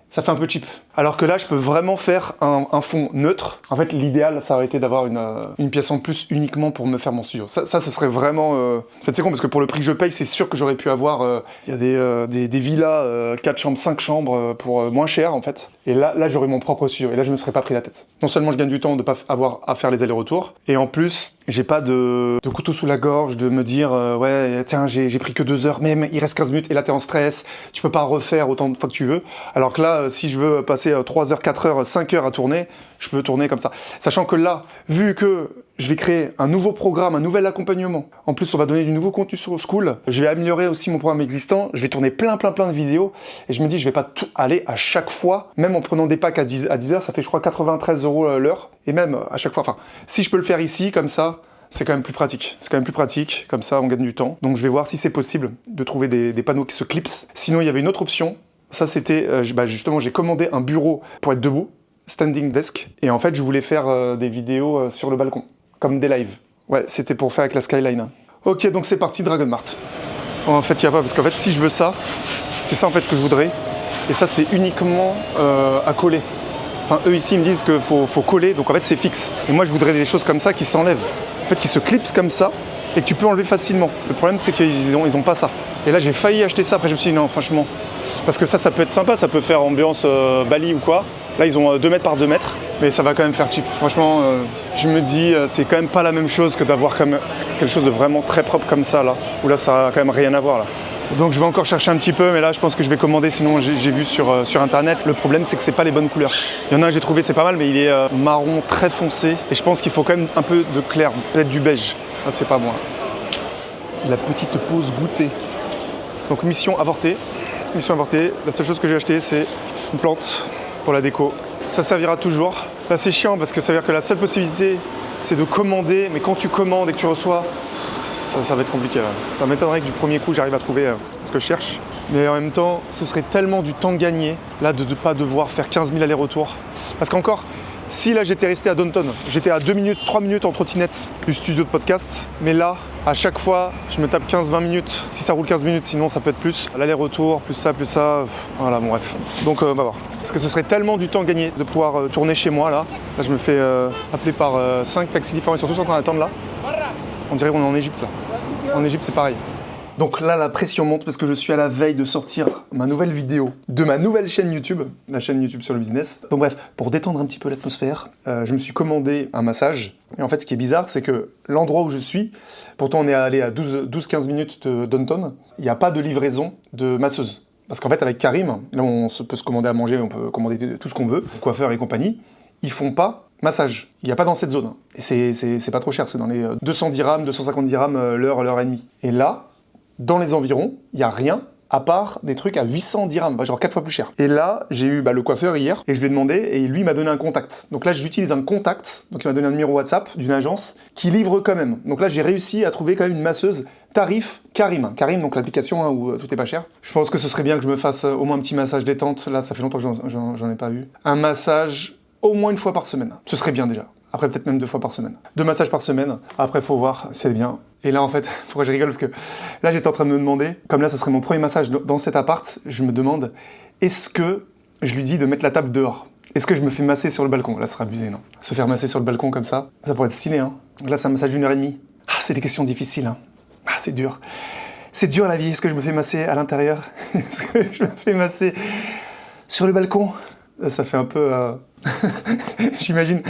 Ça fait un peu cheap. Alors que là, je peux vraiment faire un fond neutre. En fait, l'idéal, ça aurait été d'avoir une pièce en plus uniquement pour me faire mon studio. Ça ce serait vraiment... En fait, c'est con, parce que pour le prix que je paye, c'est sûr que j'aurais pu avoir... Il y a des villas, 4 chambres, 5 chambres, pour moins cher, en fait. Et là j'aurais mon propre studio. Et là, je me serais pas pris la tête. Non seulement je gagne du temps de pas avoir à faire les allers-retours, et en plus, j'ai pas de couteau sous la gorge, de me dire, ouais, tiens, j'ai pris que 2 heures, même, il reste 15 minutes, et là, t'es en stress, tu peux pas refaire autant de fois que tu veux. Alors que là, si je veux passer 3 heures, 4 heures, 5 heures à tourner, je peux tourner comme ça. Sachant que là, vu que je vais créer un nouveau programme, un nouvel accompagnement, en plus on va donner du nouveau contenu sur School, je vais améliorer aussi mon programme existant, je vais tourner plein de vidéos, et je me dis je vais pas tout aller à chaque fois, même en prenant des packs à 10 heures, ça fait je crois 93 € l'heure, et même à chaque fois, enfin, si je peux le faire ici, comme ça, c'est quand même plus pratique. C'est quand même plus pratique, comme ça on gagne du temps. Donc je vais voir si c'est possible de trouver des panneaux qui se clipsent. Sinon il y avait une autre option, ça c'était, justement j'ai commandé un bureau pour être debout, standing desk, et en fait je voulais faire des vidéos sur le balcon, comme des lives. Ouais, c'était pour faire avec la skyline. Ok, donc c'est parti, Dragon Mart. En fait il n'y a pas, parce qu'en fait si je veux ça, c'est ça en fait que je voudrais, et ça c'est uniquement à coller. Enfin eux ici ils me disent qu'il faut coller, donc en fait c'est fixe. Et moi je voudrais des choses comme ça qui s'enlèvent, en fait qui se clipsent comme ça, et que tu peux enlever facilement. Le problème c'est qu'ils ont pas ça. Et là j'ai failli acheter ça, après je me suis dit non franchement, parce que ça peut être sympa, ça peut faire ambiance Bali ou quoi. Là ils ont 2 mètres par 2 mètres, mais ça va quand même faire cheap. Franchement, je me dis c'est quand même pas la même chose que d'avoir comme quelque chose de vraiment très propre comme ça là, où là ça a quand même rien à voir là. Donc je vais encore chercher un petit peu, mais là je pense que je vais commander, sinon j'ai vu sur internet. Le problème c'est que c'est pas les bonnes couleurs. Il y en a un que j'ai trouvé, c'est pas mal, mais il est marron très foncé, et je pense qu'il faut quand même un peu de clair, peut-être du beige. Ah, c'est pas moi. La petite pause goûter. Donc mission avortée. Mission avortée. La seule chose que j'ai acheté c'est une plante pour la déco. Ça servira toujours. Là c'est chiant parce que ça veut dire que la seule possibilité c'est de commander, mais quand tu commandes et que tu reçois, ça va être compliqué là. Ça m'étonnerait que du premier coup j'arrive à trouver ce que je cherche. Mais en même temps, ce serait tellement du temps gagné là de ne pas devoir faire 15 000 allers-retours. Parce qu'encore, si là j'étais resté à Downton, j'étais à 2 minutes, 3 minutes en trottinette du studio de podcast, mais là, à chaque fois, je me tape 15-20 minutes. Si ça roule 15 minutes, sinon ça peut être plus. L'aller-retour, plus ça, voilà, bon bref. Donc on va voir. Parce que ce serait tellement du temps gagné de pouvoir tourner chez moi là. Là je me fais appeler par 5 taxis différents, ils sont tous en train d'attendre là. On dirait qu'on est en Égypte là. En Égypte c'est pareil. Donc là la pression monte parce que je suis à la veille de sortir ma nouvelle vidéo de ma nouvelle chaîne YouTube, la chaîne YouTube sur le business. Donc bref, pour détendre un petit peu l'atmosphère, je me suis commandé un massage. Et en fait ce qui est bizarre c'est que l'endroit où je suis, pourtant on est allé à 12-15 minutes de Downton, il n'y a pas de livraison de masseuse. Parce qu'en fait avec Karim, là on peut se commander à manger, on peut commander tout ce qu'on veut, coiffeur et compagnie, ils font pas massage. Il n'y a pas dans cette zone. Et c'est pas trop cher, c'est dans les 210 dirhams, 250 dirhams l'heure et demie. Et là, dans les environs, il n'y a rien à part des trucs à 800 dirhams, genre 4 fois plus cher. Et là, j'ai eu le coiffeur hier, et je lui ai demandé, et lui m'a donné un contact. Donc là, j'utilise un contact, donc il m'a donné un numéro WhatsApp d'une agence qui livre quand même. Donc là, j'ai réussi à trouver quand même une masseuse tarif Karim. Karim, donc l'application où tout est pas cher. Je pense que ce serait bien que je me fasse au moins un petit massage détente. Là, ça fait longtemps que j'en ai pas eu. Un massage au moins 1 fois par semaine. Ce serait bien déjà. Après, peut-être même 2 fois par semaine. 2 massages par semaine. Après, faut voir si elle vient. Et là, en fait, pourquoi je rigole? Parce que là, j'étais en train de me demander, comme là, ça serait mon premier massage dans cet appart, je me demande, est-ce que je lui dis de mettre la table dehors? Est-ce que je me fais masser sur le balcon? Là, ce sera abusé, non? Se faire masser sur le balcon comme ça pourrait être stylé, hein. Donc là, c'est un massage d'1h30. Ah, c'est des questions difficiles, hein. Ah, c'est dur. C'est dur la vie. Est-ce que je me fais masser à l'intérieur? Est-ce que je me fais masser sur le balcon? Ça fait un peu... J'imagine,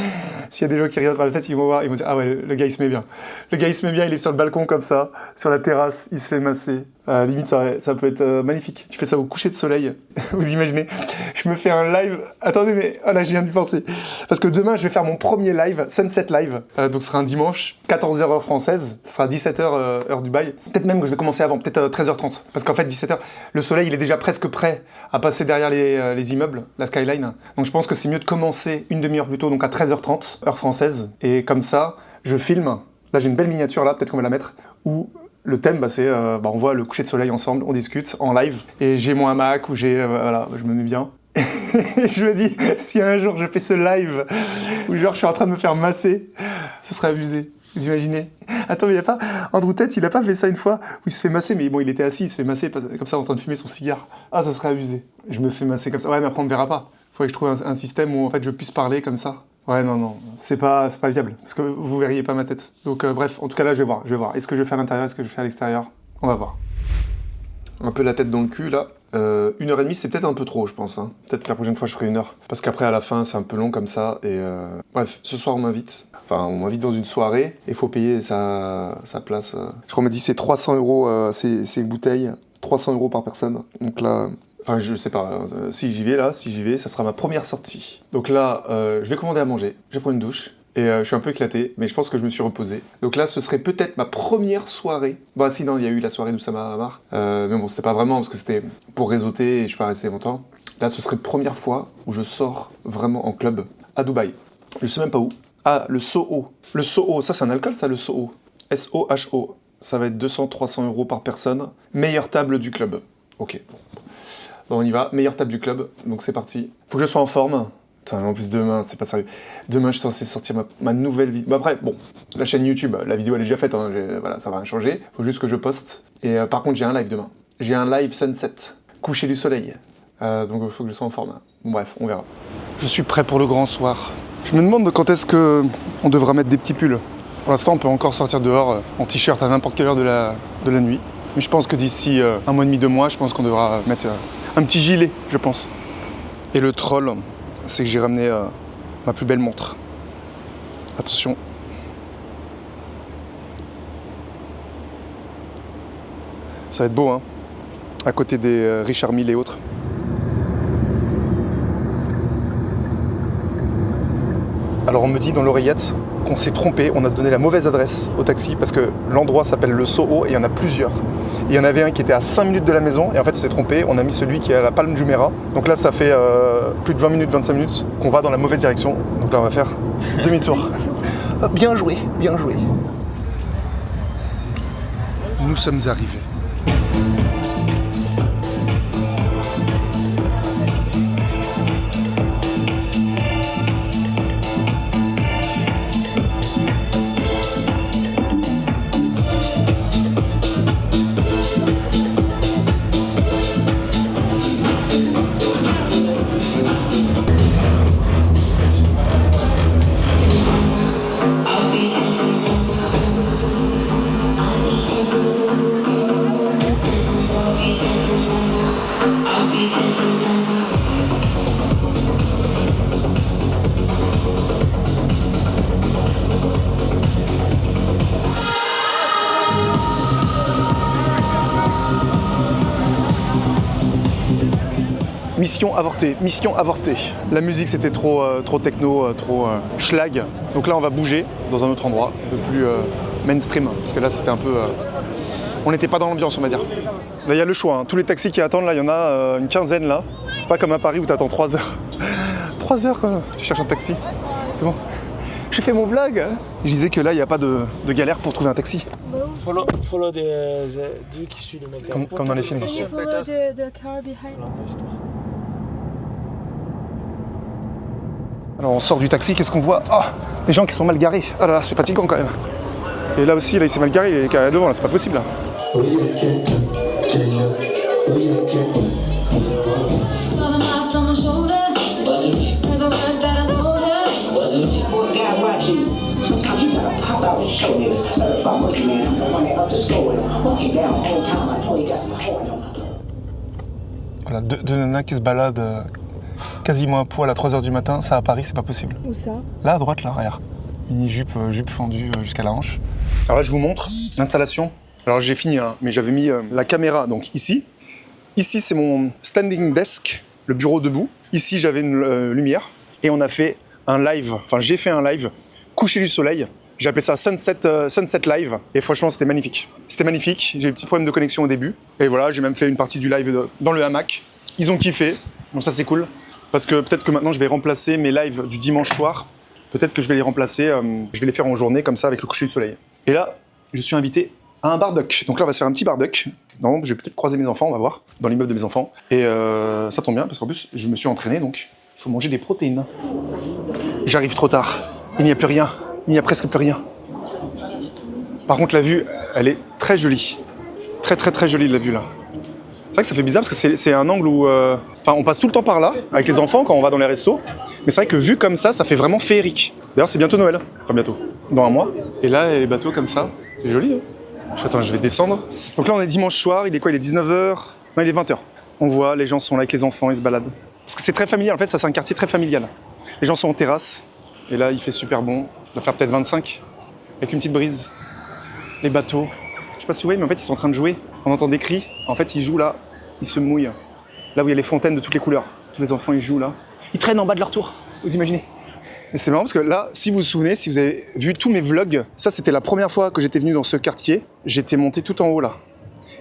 s'il y a des gens qui regardent par la tête, ils vont voir, ils vont dire « Ah ouais, le gars, il se met bien. Le gars, il se met bien, il est sur le balcon comme ça, sur la terrasse, il se fait masser. Limite, ça peut être magnifique. Tu fais ça au coucher de soleil, vous imaginez. Je me fais un live... Attendez, mais oh là, je viens d'y penser. Parce que demain, je vais faire mon premier live, Sunset Live. Donc, ce sera un dimanche, 14h heure française. Ce sera 17h heure Dubaï. Peut-être même que je vais commencer avant, peut-être 13h30. Parce qu'en fait, 17h, le soleil, il est déjà presque prêt à passer derrière les immeubles, la skyline. Donc, je pense que c'est mieux de commencer une demi-heure plus tôt, donc à 13h30, heure française. Et comme ça, je filme. Là, j'ai une belle miniature, là, peut-être qu'on va la mettre, où le thème, c'est, on voit le coucher de soleil ensemble, on discute en live. Et j'ai mon hamac, où voilà, je me mets bien. Et je me dis, si un jour je fais ce live, où genre je suis en train de me faire masser, ce serait abusé. Vous imaginez? Attends, mais il n'y a pas... Andrew Tate, il a pas fait ça une fois, où il se fait masser, mais bon, il était assis, il se fait masser comme ça en train de fumer son cigare. Ah, ça serait abusé. Je me fais masser comme ça. Ouais, mais après, on ne verra pas. Faudrait que je trouve un système où, en fait, je puisse parler comme ça. Ouais, non, c'est pas viable, parce que vous verriez pas ma tête. Donc, bref, en tout cas, là, je vais voir. Est-ce que je fais à l'intérieur, est-ce que je fais à l'extérieur? On va voir. Un peu la tête dans le cul, là. 1h30, c'est peut-être un peu trop, je pense. Hein. Peut-être que la prochaine fois, je ferai 1 heure. Parce qu'après, à la fin, c'est un peu long comme ça. Et bref, ce soir, on m'invite. Enfin, on m'invite dans une soirée. Et il faut payer sa place. Je crois qu'on m'a dit c'est 300 €, ces bouteilles. 300 € par personne. Donc là... Enfin, je sais pas. Si j'y vais, ça sera ma première sortie. Donc là, je vais commander à manger. Je vais prendre une douche. Et je suis un peu éclaté, mais je pense que je me suis reposé. Donc là, ce serait peut-être ma première soirée. Bah si, non, il y a eu la soirée d'Oussama Hamar. Mais bon, c'était pas vraiment, parce que c'était pour réseauter et je suis pas resté longtemps. Là, ce serait la première fois où je sors vraiment en club à Dubaï. Je sais même pas où. Ah, le Soho. Le Soho, ça c'est un alcool, ça, le Soho. S-O-H-O. Ça va être 200-300 € par personne. Meilleure table du club. Ok, bon, on y va. Meilleure table du club, donc c'est parti. Faut que je sois en forme. Putain, en plus demain, c'est pas sérieux. Demain, je suis censé sortir ma nouvelle vidéo. Bah après, bon, la chaîne YouTube, la vidéo elle est déjà faite, hein, voilà, ça va rien changer. Faut juste que je poste. Et par contre, j'ai un live demain. J'ai un live sunset, coucher du soleil. Donc il faut que je sois en forme. Bon, bref, on verra. Je suis prêt pour le grand soir. Je me demande quand est-ce que on devra mettre des petits pulls. Pour l'instant, on peut encore sortir dehors en t-shirt à n'importe quelle heure de la nuit. Mais je pense que d'ici 1 mois et demi, 2 mois, je pense qu'on devra mettre un petit gilet, je pense. Et le troll, c'est que j'ai ramené ma plus belle montre. Attention. Ça va être beau, hein, à côté des Richard Mille et autres. Alors on me dit dans l'oreillette qu'on s'est trompé, on a donné la mauvaise adresse au taxi parce que l'endroit s'appelle le Soho et il y en a plusieurs. Il y en avait un qui était à 5 minutes de la maison et en fait on s'est trompé, on a mis celui qui est à la Palm Jumeirah. Donc là ça fait plus de 20 minutes, 25 minutes qu'on va dans la mauvaise direction. Donc là on va faire demi-tour. Bien joué, bien joué. Nous sommes arrivés. Mission avortée, mission avortée. La musique c'était trop techno, trop schlag. Donc là on va bouger dans un autre endroit, un peu plus mainstream, parce que là c'était un peu... on n'était pas dans l'ambiance on va dire. Là il y a le choix, hein. Tous les taxis qui attendent là, il y en a une quinzaine là. C'est pas comme à Paris où t'attends 3 heures. 3 heures quoi, tu cherches un taxi. C'est bon. J'ai fait mon vlog. Je disais que là il n'y a pas de galère pour trouver un taxi. Follow the Duke qui suit le mec. Comme dans les films. Alors on sort du taxi, qu'est-ce qu'on voit? Ah, les gens qui sont mal garés. Ah là là, c'est fatigant quand même. Et là aussi, là il s'est mal garé, il est carré devant, là c'est pas possible là. Sometimes you gotta pop out and show niggas. Certified monkey man, I'm the one that up the score with him. Walk it down whole time, I know he got some hope in him. Voilà, deux nanas qui se baladent quasiment à poil à 3h du matin, ça à Paris c'est pas possible. Où ça? Là à droite, là, regarde. Mini jupe fendue jusqu'à la hanche. Alors là je vous montre l'installation. Alors j'ai fini, hein, mais j'avais mis la caméra donc ici. Ici c'est mon standing desk, le bureau debout. Ici j'avais une lumière et on a fait un live, enfin j'ai fait un live coucher du soleil. J'ai appelé ça Sunset Live et franchement c'était magnifique. C'était magnifique, j'ai eu un petit problème de connexion au début. Et voilà, j'ai même fait une partie du live dans le hamac. Ils ont kiffé, donc ça c'est cool. Parce que peut-être que maintenant je vais remplacer mes lives du dimanche soir. Peut-être que je vais les remplacer, je vais les faire en journée comme ça avec le coucher du soleil. Et là, je suis invité à un barbecue. Donc là on va se faire un petit barbecue. Non, je vais peut-être croiser mes enfants, on va voir, dans l'immeuble de mes enfants. Et ça tombe bien parce qu'en plus je me suis entraîné donc il faut manger des protéines. J'arrive trop tard, il n'y a plus rien. Il n'y a presque plus rien. Par contre, la vue, elle est très jolie. Très jolie, la vue, là. C'est vrai que ça fait bizarre, parce que c'est un angle où... Enfin, on passe tout le temps par là, avec les enfants, quand on va dans les restos. Mais c'est vrai que vu comme ça fait vraiment féerique. D'ailleurs, c'est bientôt Noël. Enfin, bientôt. Dans un mois. Et là, les bateaux comme ça. C'est joli, hein. Attends, je vais descendre. Donc là, on est dimanche soir. Il est quoi? Il est 19h. Non, il est 20h. On voit, les gens sont là avec les enfants, ils se baladent. Parce que c'est très familial. En fait, ça, c'est un quartier très familial. Les gens sont en terrasse. Et là, il fait super bon. Il va faire peut-être 25, avec une petite brise. Les bateaux. Je sais pas si vous voyez, mais en fait, ils sont en train de jouer. On entend des cris. En fait, ils jouent là. Ils se mouillent. Là où il y a les fontaines de toutes les couleurs. Tous les enfants, ils jouent là. Ils traînent en bas de leur tour. Vous imaginez? Et c'est marrant parce que là, si vous vous souvenez, si vous avez vu tous mes vlogs, ça, c'était la première fois que j'étais venu dans ce quartier. J'étais monté tout en haut là.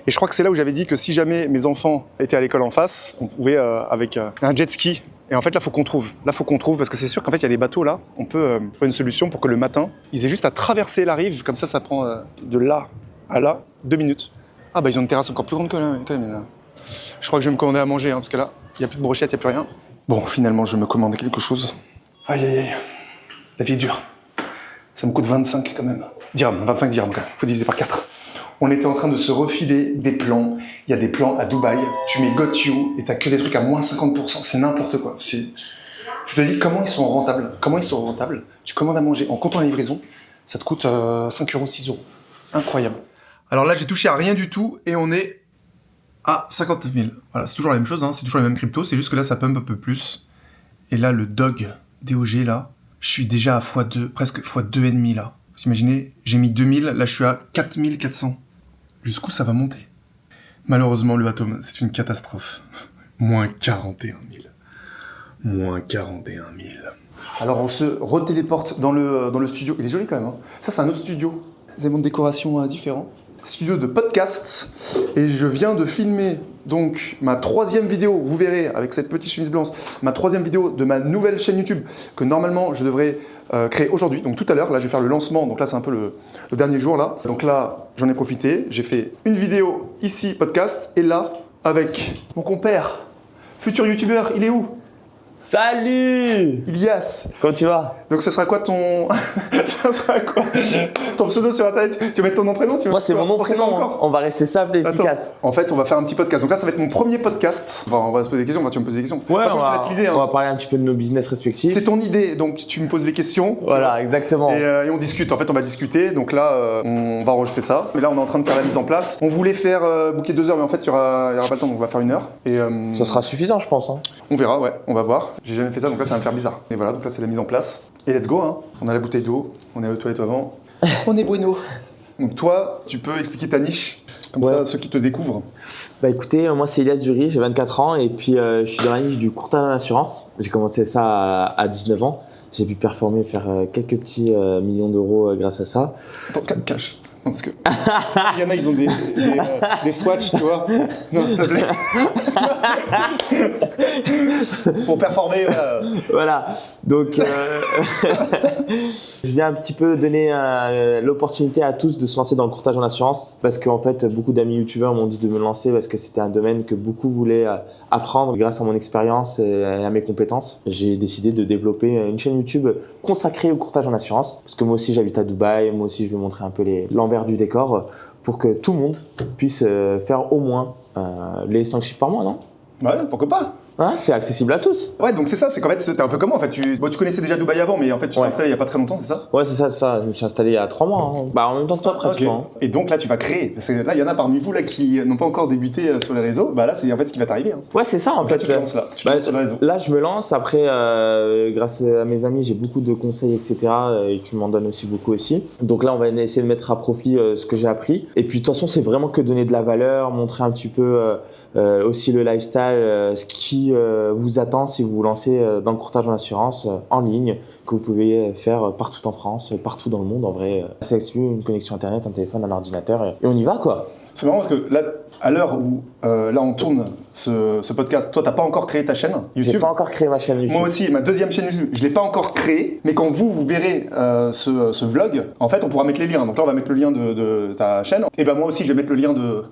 Et je crois que c'est là où j'avais dit que si jamais mes enfants étaient à l'école en face, on pouvait, avec un jet ski. Et en fait, là, faut qu'on trouve. Là, faut qu'on trouve, parce que c'est sûr qu'en fait, il y a des bateaux là. On peut trouver une solution pour que le matin, ils aient juste à traverser la rive. Comme ça prend de là à là 2 minutes. Ah bah, ils ont une terrasse encore plus grande que là, quand même. Là. Je crois que je vais me commander à manger, hein, parce que là, il n'y a plus de brochette, il n'y a plus rien. Bon, finalement, je me commande quelque chose. Aïe, aïe, aïe. La vie est dure. Ça me coûte 25 quand même. 25 dirhams quand même. Faut diviser par 4. On était en train de se refiler des plans. Il y a des plans à Dubaï. Tu mets Got You et t'as que des trucs à moins 50%. C'est n'importe quoi. Je te dis comment ils sont rentables. Comment ils sont rentables. Tu commandes à manger en comptant la livraison. Ça te coûte 5 €, 6 €. C'est incroyable. Alors là, j'ai touché à rien du tout et on est à 59 000. Voilà, c'est toujours la même chose. Hein. C'est toujours les mêmes cryptos. C'est juste que là, ça pump un peu plus. Et là, le DOG, là, je suis déjà à x2, presque x2,5 là. Vous imaginez, j'ai mis 2000, là je suis à 4400. Jusqu'où ça va monter? Malheureusement, le Atom, c'est une catastrophe. Moins 41 000. Moins 41 000. Alors on se retéléporte dans le studio. Il est joli quand même. Hein. Ça, c'est un autre studio. Des éléments de décoration différents. Studio de podcast. Et je viens de filmer donc ma 3e vidéo. Vous verrez avec cette petite chemise blanche, ma 3e vidéo de ma nouvelle chaîne YouTube que normalement je devrais créer aujourd'hui. Donc tout à l'heure, là je vais faire le lancement. Donc là c'est un peu le dernier jour là. Donc là j'en ai profité. J'ai fait une vidéo ici podcast et là avec mon compère, futur youtubeur. Il est où? Salut Ilias. Comment tu vas? Donc ça sera quoi ton... ça sera quoi ton pseudo sur internet? Tu vas mettre ton nom prénom? Moi c'est mon nom prénom, on va rester simple et efficace. En fait on va faire un petit podcast, donc là ça va être mon premier podcast. On va se poser des questions, tu vas me poser des questions. Ouais, façon, je te laisse l'idée, hein. On va parler un petit peu de nos business respectifs. C'est ton idée, donc tu me poses des questions. Voilà, exactement. Et on discute, en fait on va discuter, donc là on va enregistrer ça. Mais là on est en train de faire la mise en place. On voulait faire booker 2 heures, mais en fait il y aura pas le temps, donc on va faire 1 heure. Et, ça sera suffisant je pense. Hein. On verra, ouais, on va voir. J'ai jamais fait ça, donc là ça va me faire bizarre. Et voilà, donc là c'est la mise en place. Et let's go, hein. On a la bouteille d'eau, on est aux toilettes avant. On est bueno. Donc toi, tu peux expliquer ta niche, comme ça ceux qui te découvrent. Bah écoutez, moi c'est Ilias Dury, j'ai 24 ans et puis je suis dans la niche du courtage en assurance. J'ai commencé ça à 19 ans. J'ai pu performer, faire quelques petits millions d'euros grâce à ça. Attends, cache. Non, parce que il y en a, ils ont des swatchs, tu vois. Non, s'il te plaît. Pour performer, voilà. Donc, je viens un petit peu donner l'opportunité à tous de se lancer dans le courtage en assurance parce qu'en fait, beaucoup d'amis youtubeurs m'ont dit de me lancer parce que c'était un domaine que beaucoup voulaient apprendre. Grâce à mon expérience et à mes compétences, j'ai décidé de développer une chaîne YouTube consacrée au courtage en assurance parce que moi aussi, j'habite à Dubaï. Moi aussi, je veux montrer un peu l'envers du décor pour que tout le monde puisse faire au moins les 5 chiffres par mois, non? Ouais, pourquoi pas? Ouais, c'est accessible à tous. Ouais, donc c'est ça, c'est qu'en fait, t'es un peu comment en fait tu connaissais déjà Dubaï avant, mais en fait, tu t'es installé il y a pas très longtemps, c'est ça? Ouais, c'est ça. Je me suis installé il y a 3 mois. Hein. Bah, en même temps que toi, pratiquement. Ok. Et donc là, tu vas créer. Parce que là, il y en a parmi vous là qui n'ont pas encore débuté sur les réseaux. Bah là, c'est en fait ce qui va t'arriver. Hein. Ouais, c'est ça en Donc fait. là, tu te lances là. Tu te lances sur les réseaux. Là, je me lance. Après, grâce à mes amis, j'ai beaucoup de conseils, etc. Et tu m'en donnes aussi beaucoup aussi. Donc là, on va essayer de mettre à profit ce que j'ai appris. Et puis, de toute façon, c'est vraiment que donner de la valeur, montrer un petit peu aussi le lifestyle, ce qui vous attend si vous vous lancez dans le courtage en assurance en ligne, que vous pouvez faire partout en France, partout dans le monde. En vrai, c'est accessible, une connexion internet, un téléphone, un ordinateur, et on y va quoi. C'est marrant parce que là, à l'heure où là on tourne ce podcast, toi t'as pas encore créé ta chaîne YouTube. J'ai pas encore créé ma chaîne YouTube. Moi aussi, ma deuxième chaîne YouTube, je l'ai pas encore créée, mais quand vous verrez ce vlog, en fait on pourra mettre les liens. Donc là on va mettre le lien de ta chaîne, et ben moi aussi je vais mettre le lien de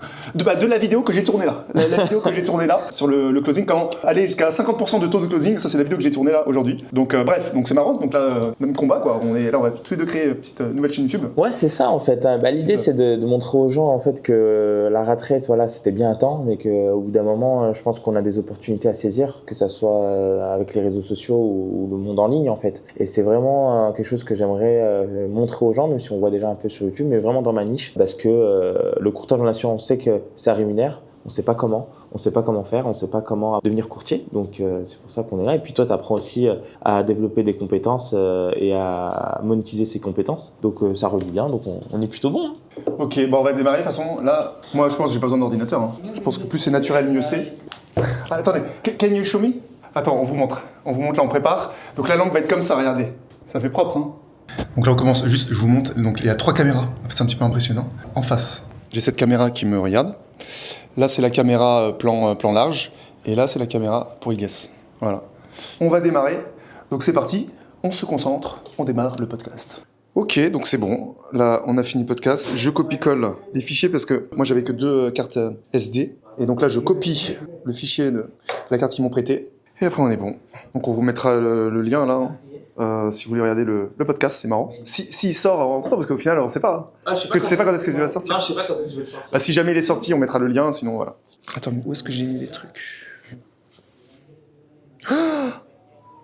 la vidéo que j'ai tournée là. La vidéo que j'ai tournée là, sur le closing, comment aller jusqu'à 50% de taux de closing, ça c'est la vidéo que j'ai tournée là aujourd'hui. Donc bref, donc c'est marrant, donc là, même combat quoi, on va tous les deux créer une petite nouvelle chaîne YouTube. Ouais, c'est ça en fait. Bah, l'idée c'est de montrer aux gens en fait que la rat race, voilà, c'était bien un temps, mais qu'au bout d'un moment, je pense qu'on a des opportunités à saisir, que ça soit avec les réseaux sociaux ou le monde en ligne en fait. Et c'est vraiment quelque chose que j'aimerais montrer aux gens, même si on voit déjà un peu sur YouTube, mais vraiment dans ma niche, parce que le courtage en assurance, on sait que ça rémunère, on sait pas comment. On sait pas comment faire, on sait pas comment devenir courtier, donc c'est pour ça qu'on est là. Et puis toi, tu apprends aussi à développer des compétences et à monétiser ses compétences, donc ça relie bien, donc on est plutôt bon. Hein. Ok, bon on va démarrer. De toute façon, là, moi je pense que j'ai pas besoin d'ordinateur. Hein. Je pense que plus c'est naturel, mieux c'est. Ah, attendez, can you show me? Attends, on vous montre là, on prépare. Donc la lampe va être comme ça, regardez. Ça fait propre, hein. Donc là on commence, juste je vous montre, donc il y a 3 caméras, en fait c'est un petit peu impressionnant. En face, j'ai cette caméra qui me regarde. Là, c'est la caméra plan large. Et là, c'est la caméra pour Ilgas. Voilà. On va démarrer. Donc, c'est parti. On se concentre. On démarre le podcast. Ok, donc c'est bon. Là, on a fini le podcast. Je copie-colle les fichiers parce que moi, j'avais que 2 cartes SD. Et donc là, je copie le fichier de la carte qu'ils m'ont prêtée. Et après, on est bon. Donc, on vous mettra le lien là. Si vous voulez regarder le podcast, c'est marrant. S'il sort en temps, parce qu'au final, on ne sait pas. Parce que tu sais pas quand est-ce que tu vas sortir. Non, je sais pas quand est-ce que je vais le sortir. Bah, si jamais il est sorti, on mettra le lien, sinon voilà. Attends, mais où est-ce que j'ai mis les trucs? Ah,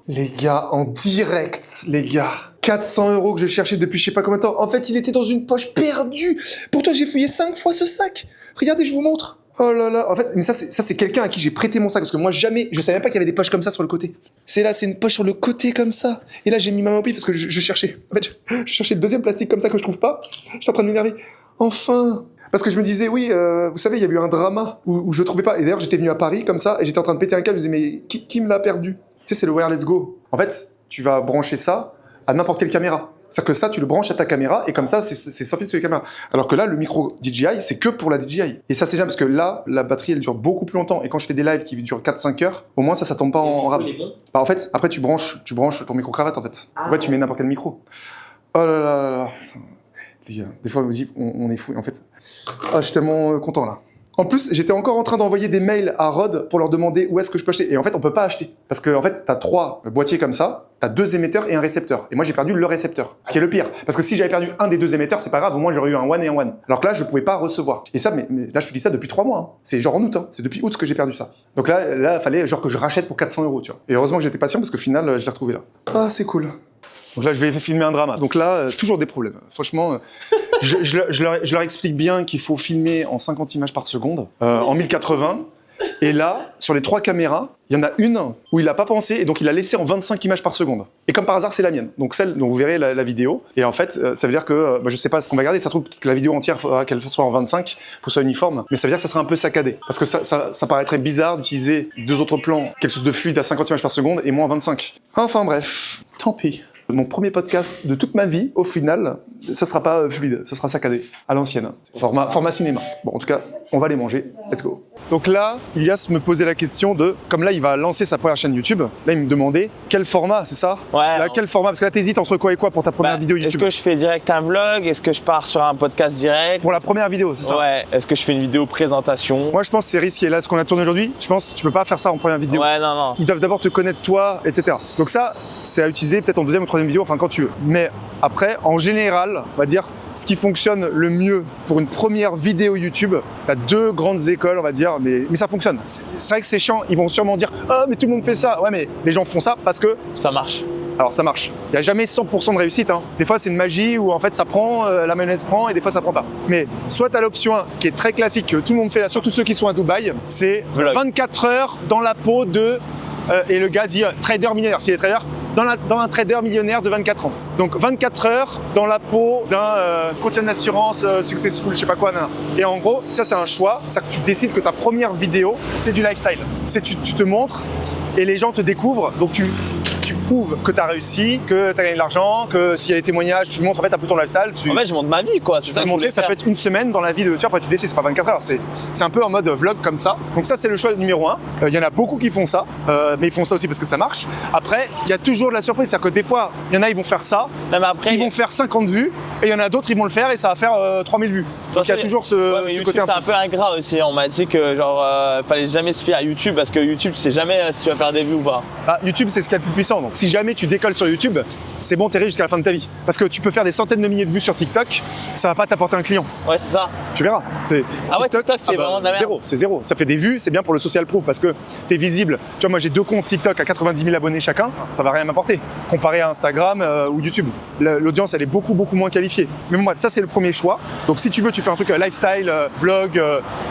les gars, en direct, les gars. 400 € que je cherchais depuis je sais pas combien de temps. En fait, il était dans une poche perdue. Pourtant, j'ai fouillé 5 fois ce sac. Regardez, je vous montre. Oh là là, en fait, mais ça c'est quelqu'un à qui j'ai prêté mon sac, parce que moi jamais, je savais même pas qu'il y avait des poches comme ça sur le côté. C'est là, c'est une poche sur le côté comme ça. Et là j'ai mis ma main au pif parce que je cherchais. En fait, je cherchais le deuxième plastique comme ça que je trouve pas. J'étais en train de m'énerver. Enfin. Parce que je me disais, oui, vous savez, il y a eu un drama où je trouvais pas. Et d'ailleurs, j'étais venu à Paris comme ça et j'étais en train de péter un câble. Je me disais, mais qui me l'a perdu? Tu sais, c'est le wireless go. En fait, tu vas brancher ça à n'importe quelle caméra. C'est-à-dire que ça, tu le branches à ta caméra et comme ça, c'est sorti sur les caméras. Alors que là, le micro DJI, c'est que pour la DJI. Et ça, c'est bien parce que là, la batterie, elle dure beaucoup plus longtemps. Et quand je fais des lives qui durent 4-5 heures, au moins ça tombe pas en rade. Bah, en fait, après, tu branches ton micro-cravate, en fait. Ah. Ouais, tu mets n'importe quel micro. Oh là là là. Les gars, des fois, vous dites, on est fou. En fait, je suis tellement content, là. En plus, j'étais encore en train d'envoyer des mails à Rode pour leur demander où est-ce que je peux acheter. Et en fait, on peut pas acheter. Parce que, en fait, t'as 3 boîtiers comme ça, t'as 2 émetteurs et un récepteur. Et moi, j'ai perdu le récepteur. Ce qui est le pire. Parce que si j'avais perdu un des 2 émetteurs, c'est pas grave, au moins j'aurais eu un one et un one. Alors que là, je pouvais pas recevoir. Et ça, mais là, je te dis ça depuis 3 mois. Hein. C'est genre en août, hein. C'est depuis août que j'ai perdu ça. Donc là, fallait genre que je rachète pour 400 €, tu vois. Et heureusement que j'étais patient parce qu'au final, je l'ai retrouvé là. Ah, c'est cool. Donc là, je vais filmer un drama. Donc là, toujours des problèmes. Franchement, je leur explique bien qu'il faut filmer en 50 images par seconde, en 1080. Et là, sur les 3 caméras, il y en a une où il n'a pas pensé et donc il a laissé en 25 images par seconde. Et comme par hasard, c'est la mienne. Donc celle dont vous verrez la vidéo. Et en fait, ça veut dire que je sais pas ce qu'on va garder. Ça se trouve que la vidéo entière, il faudra qu'elle soit en 25 pour que ce soit uniforme. Mais ça veut dire que ça sera un peu saccadé. Parce que ça paraîtrait bizarre d'utiliser 2 autres plans, quelque chose de fluide à 50 images par seconde et moi en 25. Enfin bref, tant pis. Mon premier podcast de toute ma vie, au final, ça sera pas fluide, ça sera saccadé, à l'ancienne. Format cinéma. Bon, en tout cas, on va les manger. Let's go. Donc là, Ilias me posait la question de, comme là, il va lancer sa première chaîne YouTube, là, il me demandait quel format, c'est ça? Ouais. Là, quel format? Parce que là, t'hésites entre quoi et quoi pour ta première vidéo YouTube? Est-ce que je fais direct un vlog? Est-ce que je pars sur un podcast direct? Pour la première vidéo, c'est ça? Ouais. Est-ce que je fais une vidéo présentation? Moi, je pense que c'est risqué. Là, ce qu'on a tourné aujourd'hui, je pense que tu peux pas faire ça en première vidéo. Ouais, non. Ils doivent d'abord te connaître toi, etc. Donc ça, c'est à utiliser peut-être en 2e ou troisième vidéo, enfin quand tu veux. Mais après, en général, on va dire, ce qui fonctionne le mieux pour une première vidéo YouTube, tu as 2 grandes écoles, on va dire, mais ça fonctionne. C'est vrai que c'est chiant, ils vont sûrement dire « Ah, mais tout le monde fait ça !» Ouais, mais les gens font ça parce que… Ça marche. Alors ça marche. Il n'y a jamais 100% de réussite. Hein. Des fois, c'est une magie où en fait ça prend, la mayonnaise prend et des fois ça prend pas. Mais soit tu as l'option 1 qui est très classique, que tout le monde fait là, surtout ceux qui sont à Dubaï, c'est 24 heures dans la peau de… et le gars dit trader millionnaire, s'il est trader, dans un trader millionnaire de 24 ans. Donc 24 heures dans la peau d'un courtier d'assurance successful, je sais pas quoi. Nan. Et en gros, ça c'est un choix, c'est que tu décides que ta première vidéo, c'est du lifestyle. C'est tu te montres et les gens te découvrent, donc tu prouves que tu as réussi, que tu as gagné de l'argent, que s'il y a des témoignages, tu montres en fait un peu ton lifestyle. En fait, je montre ma vie quoi. Tu peux montrer, ça peut être une semaine dans la vie de… Tu vois, après tu décides, c'est pas 24 heures, c'est un peu en mode vlog comme ça. Donc ça c'est le choix numéro 1. Il y en a beaucoup qui font ça, mais ils font ça aussi parce que ça marche. Après, il y a toujours de la surprise, c'est-à-dire que des fois, il y en a, ils vont faire ça, non, mais après, ils vont faire 50 vues, et il y en a d'autres, ils vont le faire et ça va faire 3000 vues. Donc il y a toujours ce côté… C'est un peu ingrat aussi, on m'a dit que genre, fallait jamais se fier à YouTube parce que YouTube, tu sais jamais si tu vas faire des vues ou pas. Bah, YouTube, c'est ce qu'il y a de plus puissant, donc si jamais tu décolles sur YouTube, c'est bon, t'es riche jusqu'à la fin de ta vie. Parce que tu peux faire des centaines de milliers de vues sur TikTok, ça va pas t'apporter un client. Ouais, c'est ça. Tu verras. Ah ouais, TikTok, c'est vraiment de la merde. Zéro, c'est zéro. Ça fait des vues, c'est bien pour le social proof parce que t'es visible. Tu vois, moi j'ai 2 comptes TikTok à 90 000 abonnés chacun, ça va rien m'apporter. Comparé à Instagram ou YouTube. L'audience, elle est beaucoup moins qualifiée. Mais bon, bref, ça c'est le premier choix. Donc si tu veux, tu fais un truc lifestyle, vlog,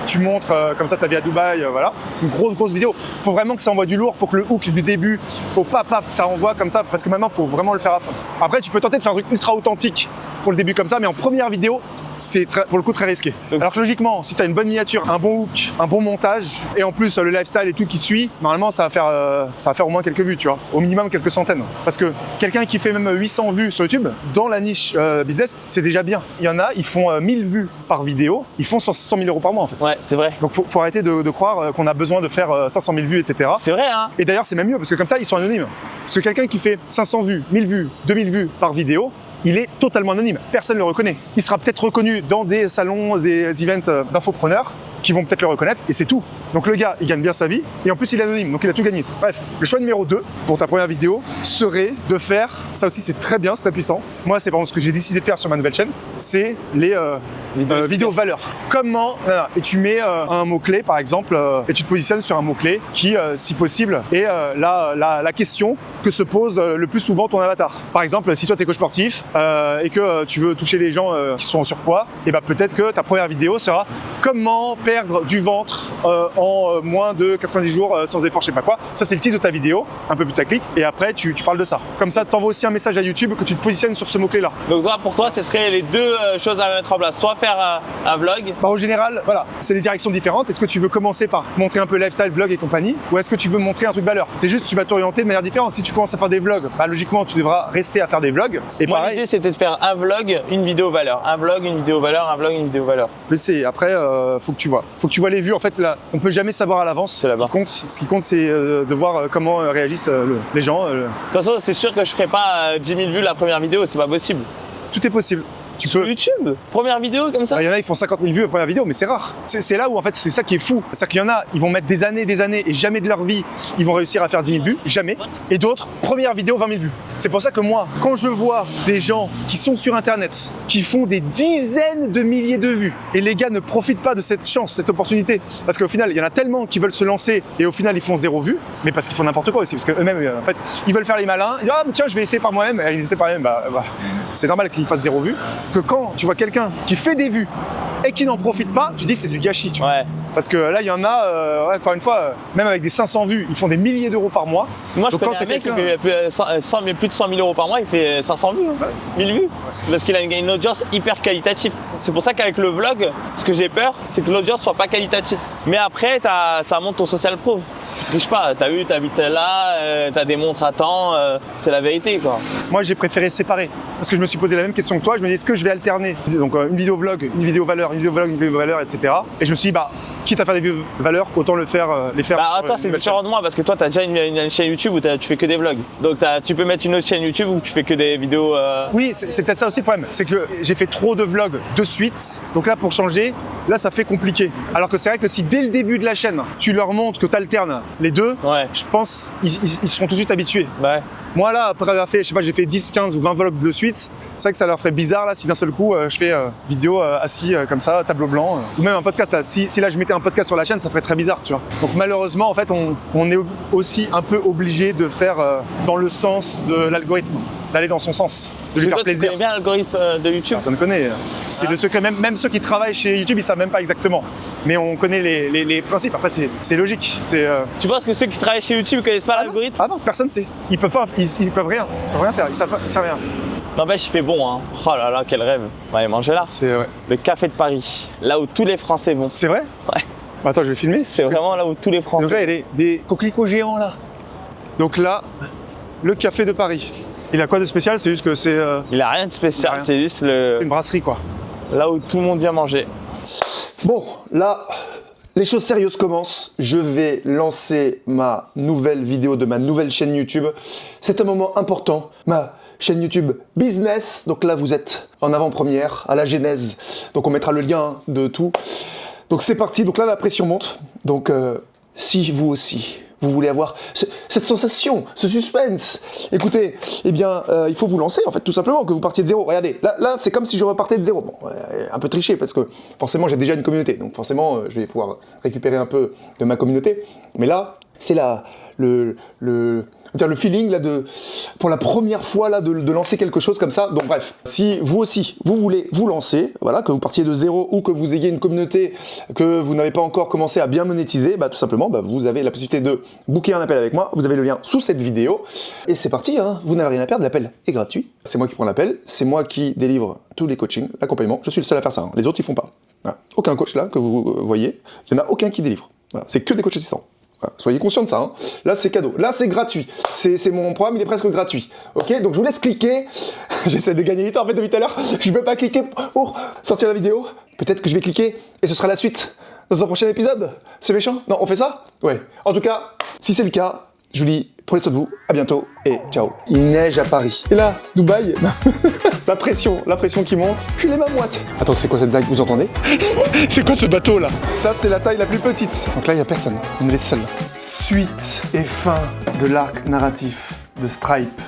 tu montres comme ça ta vie à Dubaï, voilà. Une grosse vidéo. Faut vraiment que ça envoie du lourd, faut que le hook du début, faut pas que ça envoie comme ça, parce que maintenant, faut vraiment le faire à fond. Après, tu peux tenter de faire un truc ultra authentique pour le début comme ça, mais en première vidéo, c'est pour le coup très risqué. Alors que logiquement, si tu as une bonne miniature, un bon hook, un bon montage, et en plus le lifestyle et tout qui suit, normalement ça va faire au moins quelques vues, tu vois, au minimum quelques centaines. Parce que quelqu'un qui fait même 800 vues sur YouTube, dans la niche business, c'est déjà bien. Il y en a, ils font 1000 vues par vidéo, ils font 100 000 euros par mois en fait. Ouais, c'est vrai. Donc faut arrêter de croire qu'on a besoin de faire 500 000 vues, etc. C'est vrai, hein. Et d'ailleurs, c'est même mieux, parce que comme ça, ils sont anonymes. Parce que quelqu'un qui fait 500 vues, 1000 vues, 2000 vues par vidéo, il est totalement anonyme. Personne ne le reconnaît. Il sera peut-être reconnu dans des salons, des events d'infopreneurs qui vont peut-être le reconnaître et c'est tout. Donc le gars, il gagne bien sa vie et en plus il est anonyme, donc il a tout gagné. Bref, le choix numéro 2 pour ta première vidéo serait de faire, ça aussi c'est très bien, c'est très puissant. Moi, c'est par exemple ce que j'ai décidé de faire sur ma nouvelle chaîne, c'est les vidéos valeurs. Comment, et tu mets un mot-clé par exemple, et tu te positionnes sur un mot-clé qui, si possible, est la question que se pose le plus souvent ton avatar. Par exemple, si toi t'es coach sportif et que tu veux toucher les gens qui sont en surpoids, et bah peut-être que ta première vidéo sera comment perdre du ventre en moins de 90 jours sans effort, je sais pas quoi. Ça c'est le titre de ta vidéo, un peu putaclic, et après tu parles de ça. Comme ça, t'envoies aussi un message à YouTube que tu te positionnes sur ce mot-clé là. Donc toi, pour toi, ce serait les 2 choses à mettre en place, soit faire un vlog. Bah, au général, voilà, c'est des directions différentes. Est-ce que tu veux commencer par montrer un peu lifestyle, vlog et compagnie, ou est-ce que tu veux montrer un truc valeur? C'est juste, tu vas t'orienter de manière différente. Si tu commences à faire des vlogs, bah, logiquement, tu devras rester à faire des vlogs. Et moi, pareil, l'idée, c'était de faire un vlog, une vidéo valeur. Un vlog, une vidéo valeur, un vlog, une vidéo valeur. c'est après, faut que tu vois. Faut que tu vois les vues. En fait, là, on peut jamais savoir à l'avance. Ce qui compte, c'est de voir comment réagissent les gens. De toute façon, c'est sûr que je ferai pas 10 000 vues la première vidéo, c'est pas possible. Tout est possible. Tu Sur peux. YouTube, première vidéo comme ça. Il y en a, ils font 50 000 vues la première vidéo, mais c'est rare. C'est là où en fait, c'est ça qui est fou. C'est-à-dire qu'il y en a, ils vont mettre des années et jamais de leur vie, ils vont réussir à faire 10 000 vues, jamais. Et d'autres, première vidéo, 20 000 vues. C'est pour ça que moi, quand je vois des gens qui sont sur Internet, qui font des dizaines de milliers de vues, et les gars ne profitent pas de cette chance, cette opportunité, parce qu'au final, il y en a tellement qui veulent se lancer, et au final, ils font 0 vues, mais parce qu'ils font n'importe quoi aussi, parce qu'eux-mêmes, en fait, ils veulent faire les malins, ils disent, ah, tiens, je vais essayer par moi-même, et ils essaient par eux-mêmes, c'est normal qu'ils fassent 0 vues, que quand tu vois quelqu'un qui fait des vues et qui n'en profite pas, tu dis c'est du gâchis. Tu vois. Ouais. Parce que là, il y en a, encore une fois, même avec des 500 vues, ils font des milliers d'euros par mois. Moi, je connais un mec qui fait plus de 100 000 euros par mois, il fait 500 vues, hein. 1000 vues. C'est parce qu'il a une audience hyper qualitative. C'est pour ça qu'avec le vlog, ce que j'ai peur, c'est que l'audience soit pas qualitative. Mais après, ça monte ton social proof. Tu triches pas, t'as vu, t'habites là, t'as des montres à temps, c'est la vérité, quoi. Moi, j'ai préféré séparer. Parce que je me suis posé la même question que toi, je me dis est-ce que je vais alterner donc une vidéo vlog, une vidéo valeur, une vidéo vlog, une vidéo valeur, etc. Et je me suis dit quitte à faire des vieux valeurs, autant les faire. Bah, attends, c'est différent de moi parce que toi, t'as déjà une chaîne YouTube où tu fais que des vlogs. Donc tu peux mettre une autre chaîne YouTube où tu fais que des vidéos. Oui, c'est peut-être ça aussi le problème. C'est que j'ai fait trop de vlogs de suite. Donc là, pour changer, là, ça fait compliqué. Alors que c'est vrai que si dès le début de la chaîne, tu leur montres que tu alternes les deux, Ouais. je pense ils seront tout de suite habitués. Ouais. Moi là, après avoir fait, je sais pas, j'ai fait 10, 15 ou 20 vlogs de suite, c'est vrai que ça leur ferait bizarre là si d'un seul coup je fais vidéo assis comme ça, tableau blanc, ou même un podcast là. Si là je mettais un podcast sur la chaîne, ça ferait très bizarre, tu vois. Donc malheureusement, en fait, on est aussi un peu obligé de faire dans le sens de l'algorithme, d'aller dans son sens, de lui faire plaisir. Tu connais bien l'algorithme de YouTube? Personne ne connaît. C'est le secret. Même ceux qui travaillent chez YouTube, ils savent même pas exactement. Mais on connaît les principes. Après, c'est logique. Tu penses que ceux qui travaillent chez YouTube connaissent pas l'algorithme? Ah non, personne ne sait. Ils peuvent rien. Ils peuvent rien faire. Ils savent rien. N'empêche, il fait bon, hein. Oh là là, quel rêve. On va aller manger là. C'est vrai. Le café de Paris, là où tous les Français vont. C'est vrai? Ouais. Bah, attends, je vais filmer. C'est vraiment là où tous les Français. Donc là, il y a des coquelicots géants là. Donc là, le café de Paris. Il a quoi de spécial? C'est juste que c'est. Il a rien de spécial, rien. c'est juste C'est une brasserie quoi. là où tout le monde vient manger. Bon, là, les choses sérieuses commencent. Je vais lancer ma nouvelle vidéo de ma nouvelle chaîne YouTube. C'est un moment important. Ma chaîne YouTube Business. Donc là, vous êtes en avant-première, à la genèse. Donc on mettra le lien de tout. Donc c'est parti. Donc là, la pression monte. Donc si vous aussi, vous voulez avoir cette sensation, ce suspense, écoutez, eh bien, il faut vous lancer, en fait, tout simplement, que vous partiez de zéro. Regardez, là c'est comme si je repartais de zéro. Bon, un peu triché, parce que forcément, j'ai déjà une communauté. Donc forcément, je vais pouvoir récupérer un peu de ma communauté. Mais là, c'est le feeling là pour la première fois là de lancer quelque chose comme ça. Donc bref, si vous aussi vous voulez vous lancer, voilà, que vous partiez de zéro ou que vous ayez une communauté que vous n'avez pas encore commencé à bien monétiser, bah tout simplement, bah, vous avez la possibilité de booker un appel avec moi. Vous avez le lien sous cette vidéo et c'est parti. Hein, vous n'avez rien à perdre. L'appel est gratuit. C'est moi qui prends l'appel. C'est moi qui délivre tous les coachings, l'accompagnement. Je suis le seul à faire ça. Hein. Les autres ils font pas. Voilà. Aucun coach là que vous voyez, il n'y en a aucun qui délivre. Voilà. C'est que des coachs assistants. Soyez conscients de ça, hein. Là c'est cadeau, là c'est gratuit, c'est mon programme, il est presque gratuit. Ok, donc je vous laisse cliquer, j'essaie de gagner du temps en fait depuis tout à l'heure, je ne peux pas cliquer pour sortir la vidéo, peut-être que je vais cliquer et ce sera la suite dans un prochain épisode. C'est méchant? Non, on fait ça? Ouais. En tout cas, si c'est le cas, je vous dis, prenez soin de vous, à bientôt et ciao. Il neige à Paris. Et là, Dubaï, la pression qui monte, j'ai les mains moites. Attends, c'est quoi cette blague, vous entendez? C'est quoi ce bateau là? Ça, c'est la taille la plus petite. Donc là, il n'y a personne, on est les seuls. Suite et fin de l'arc narratif de Stripe.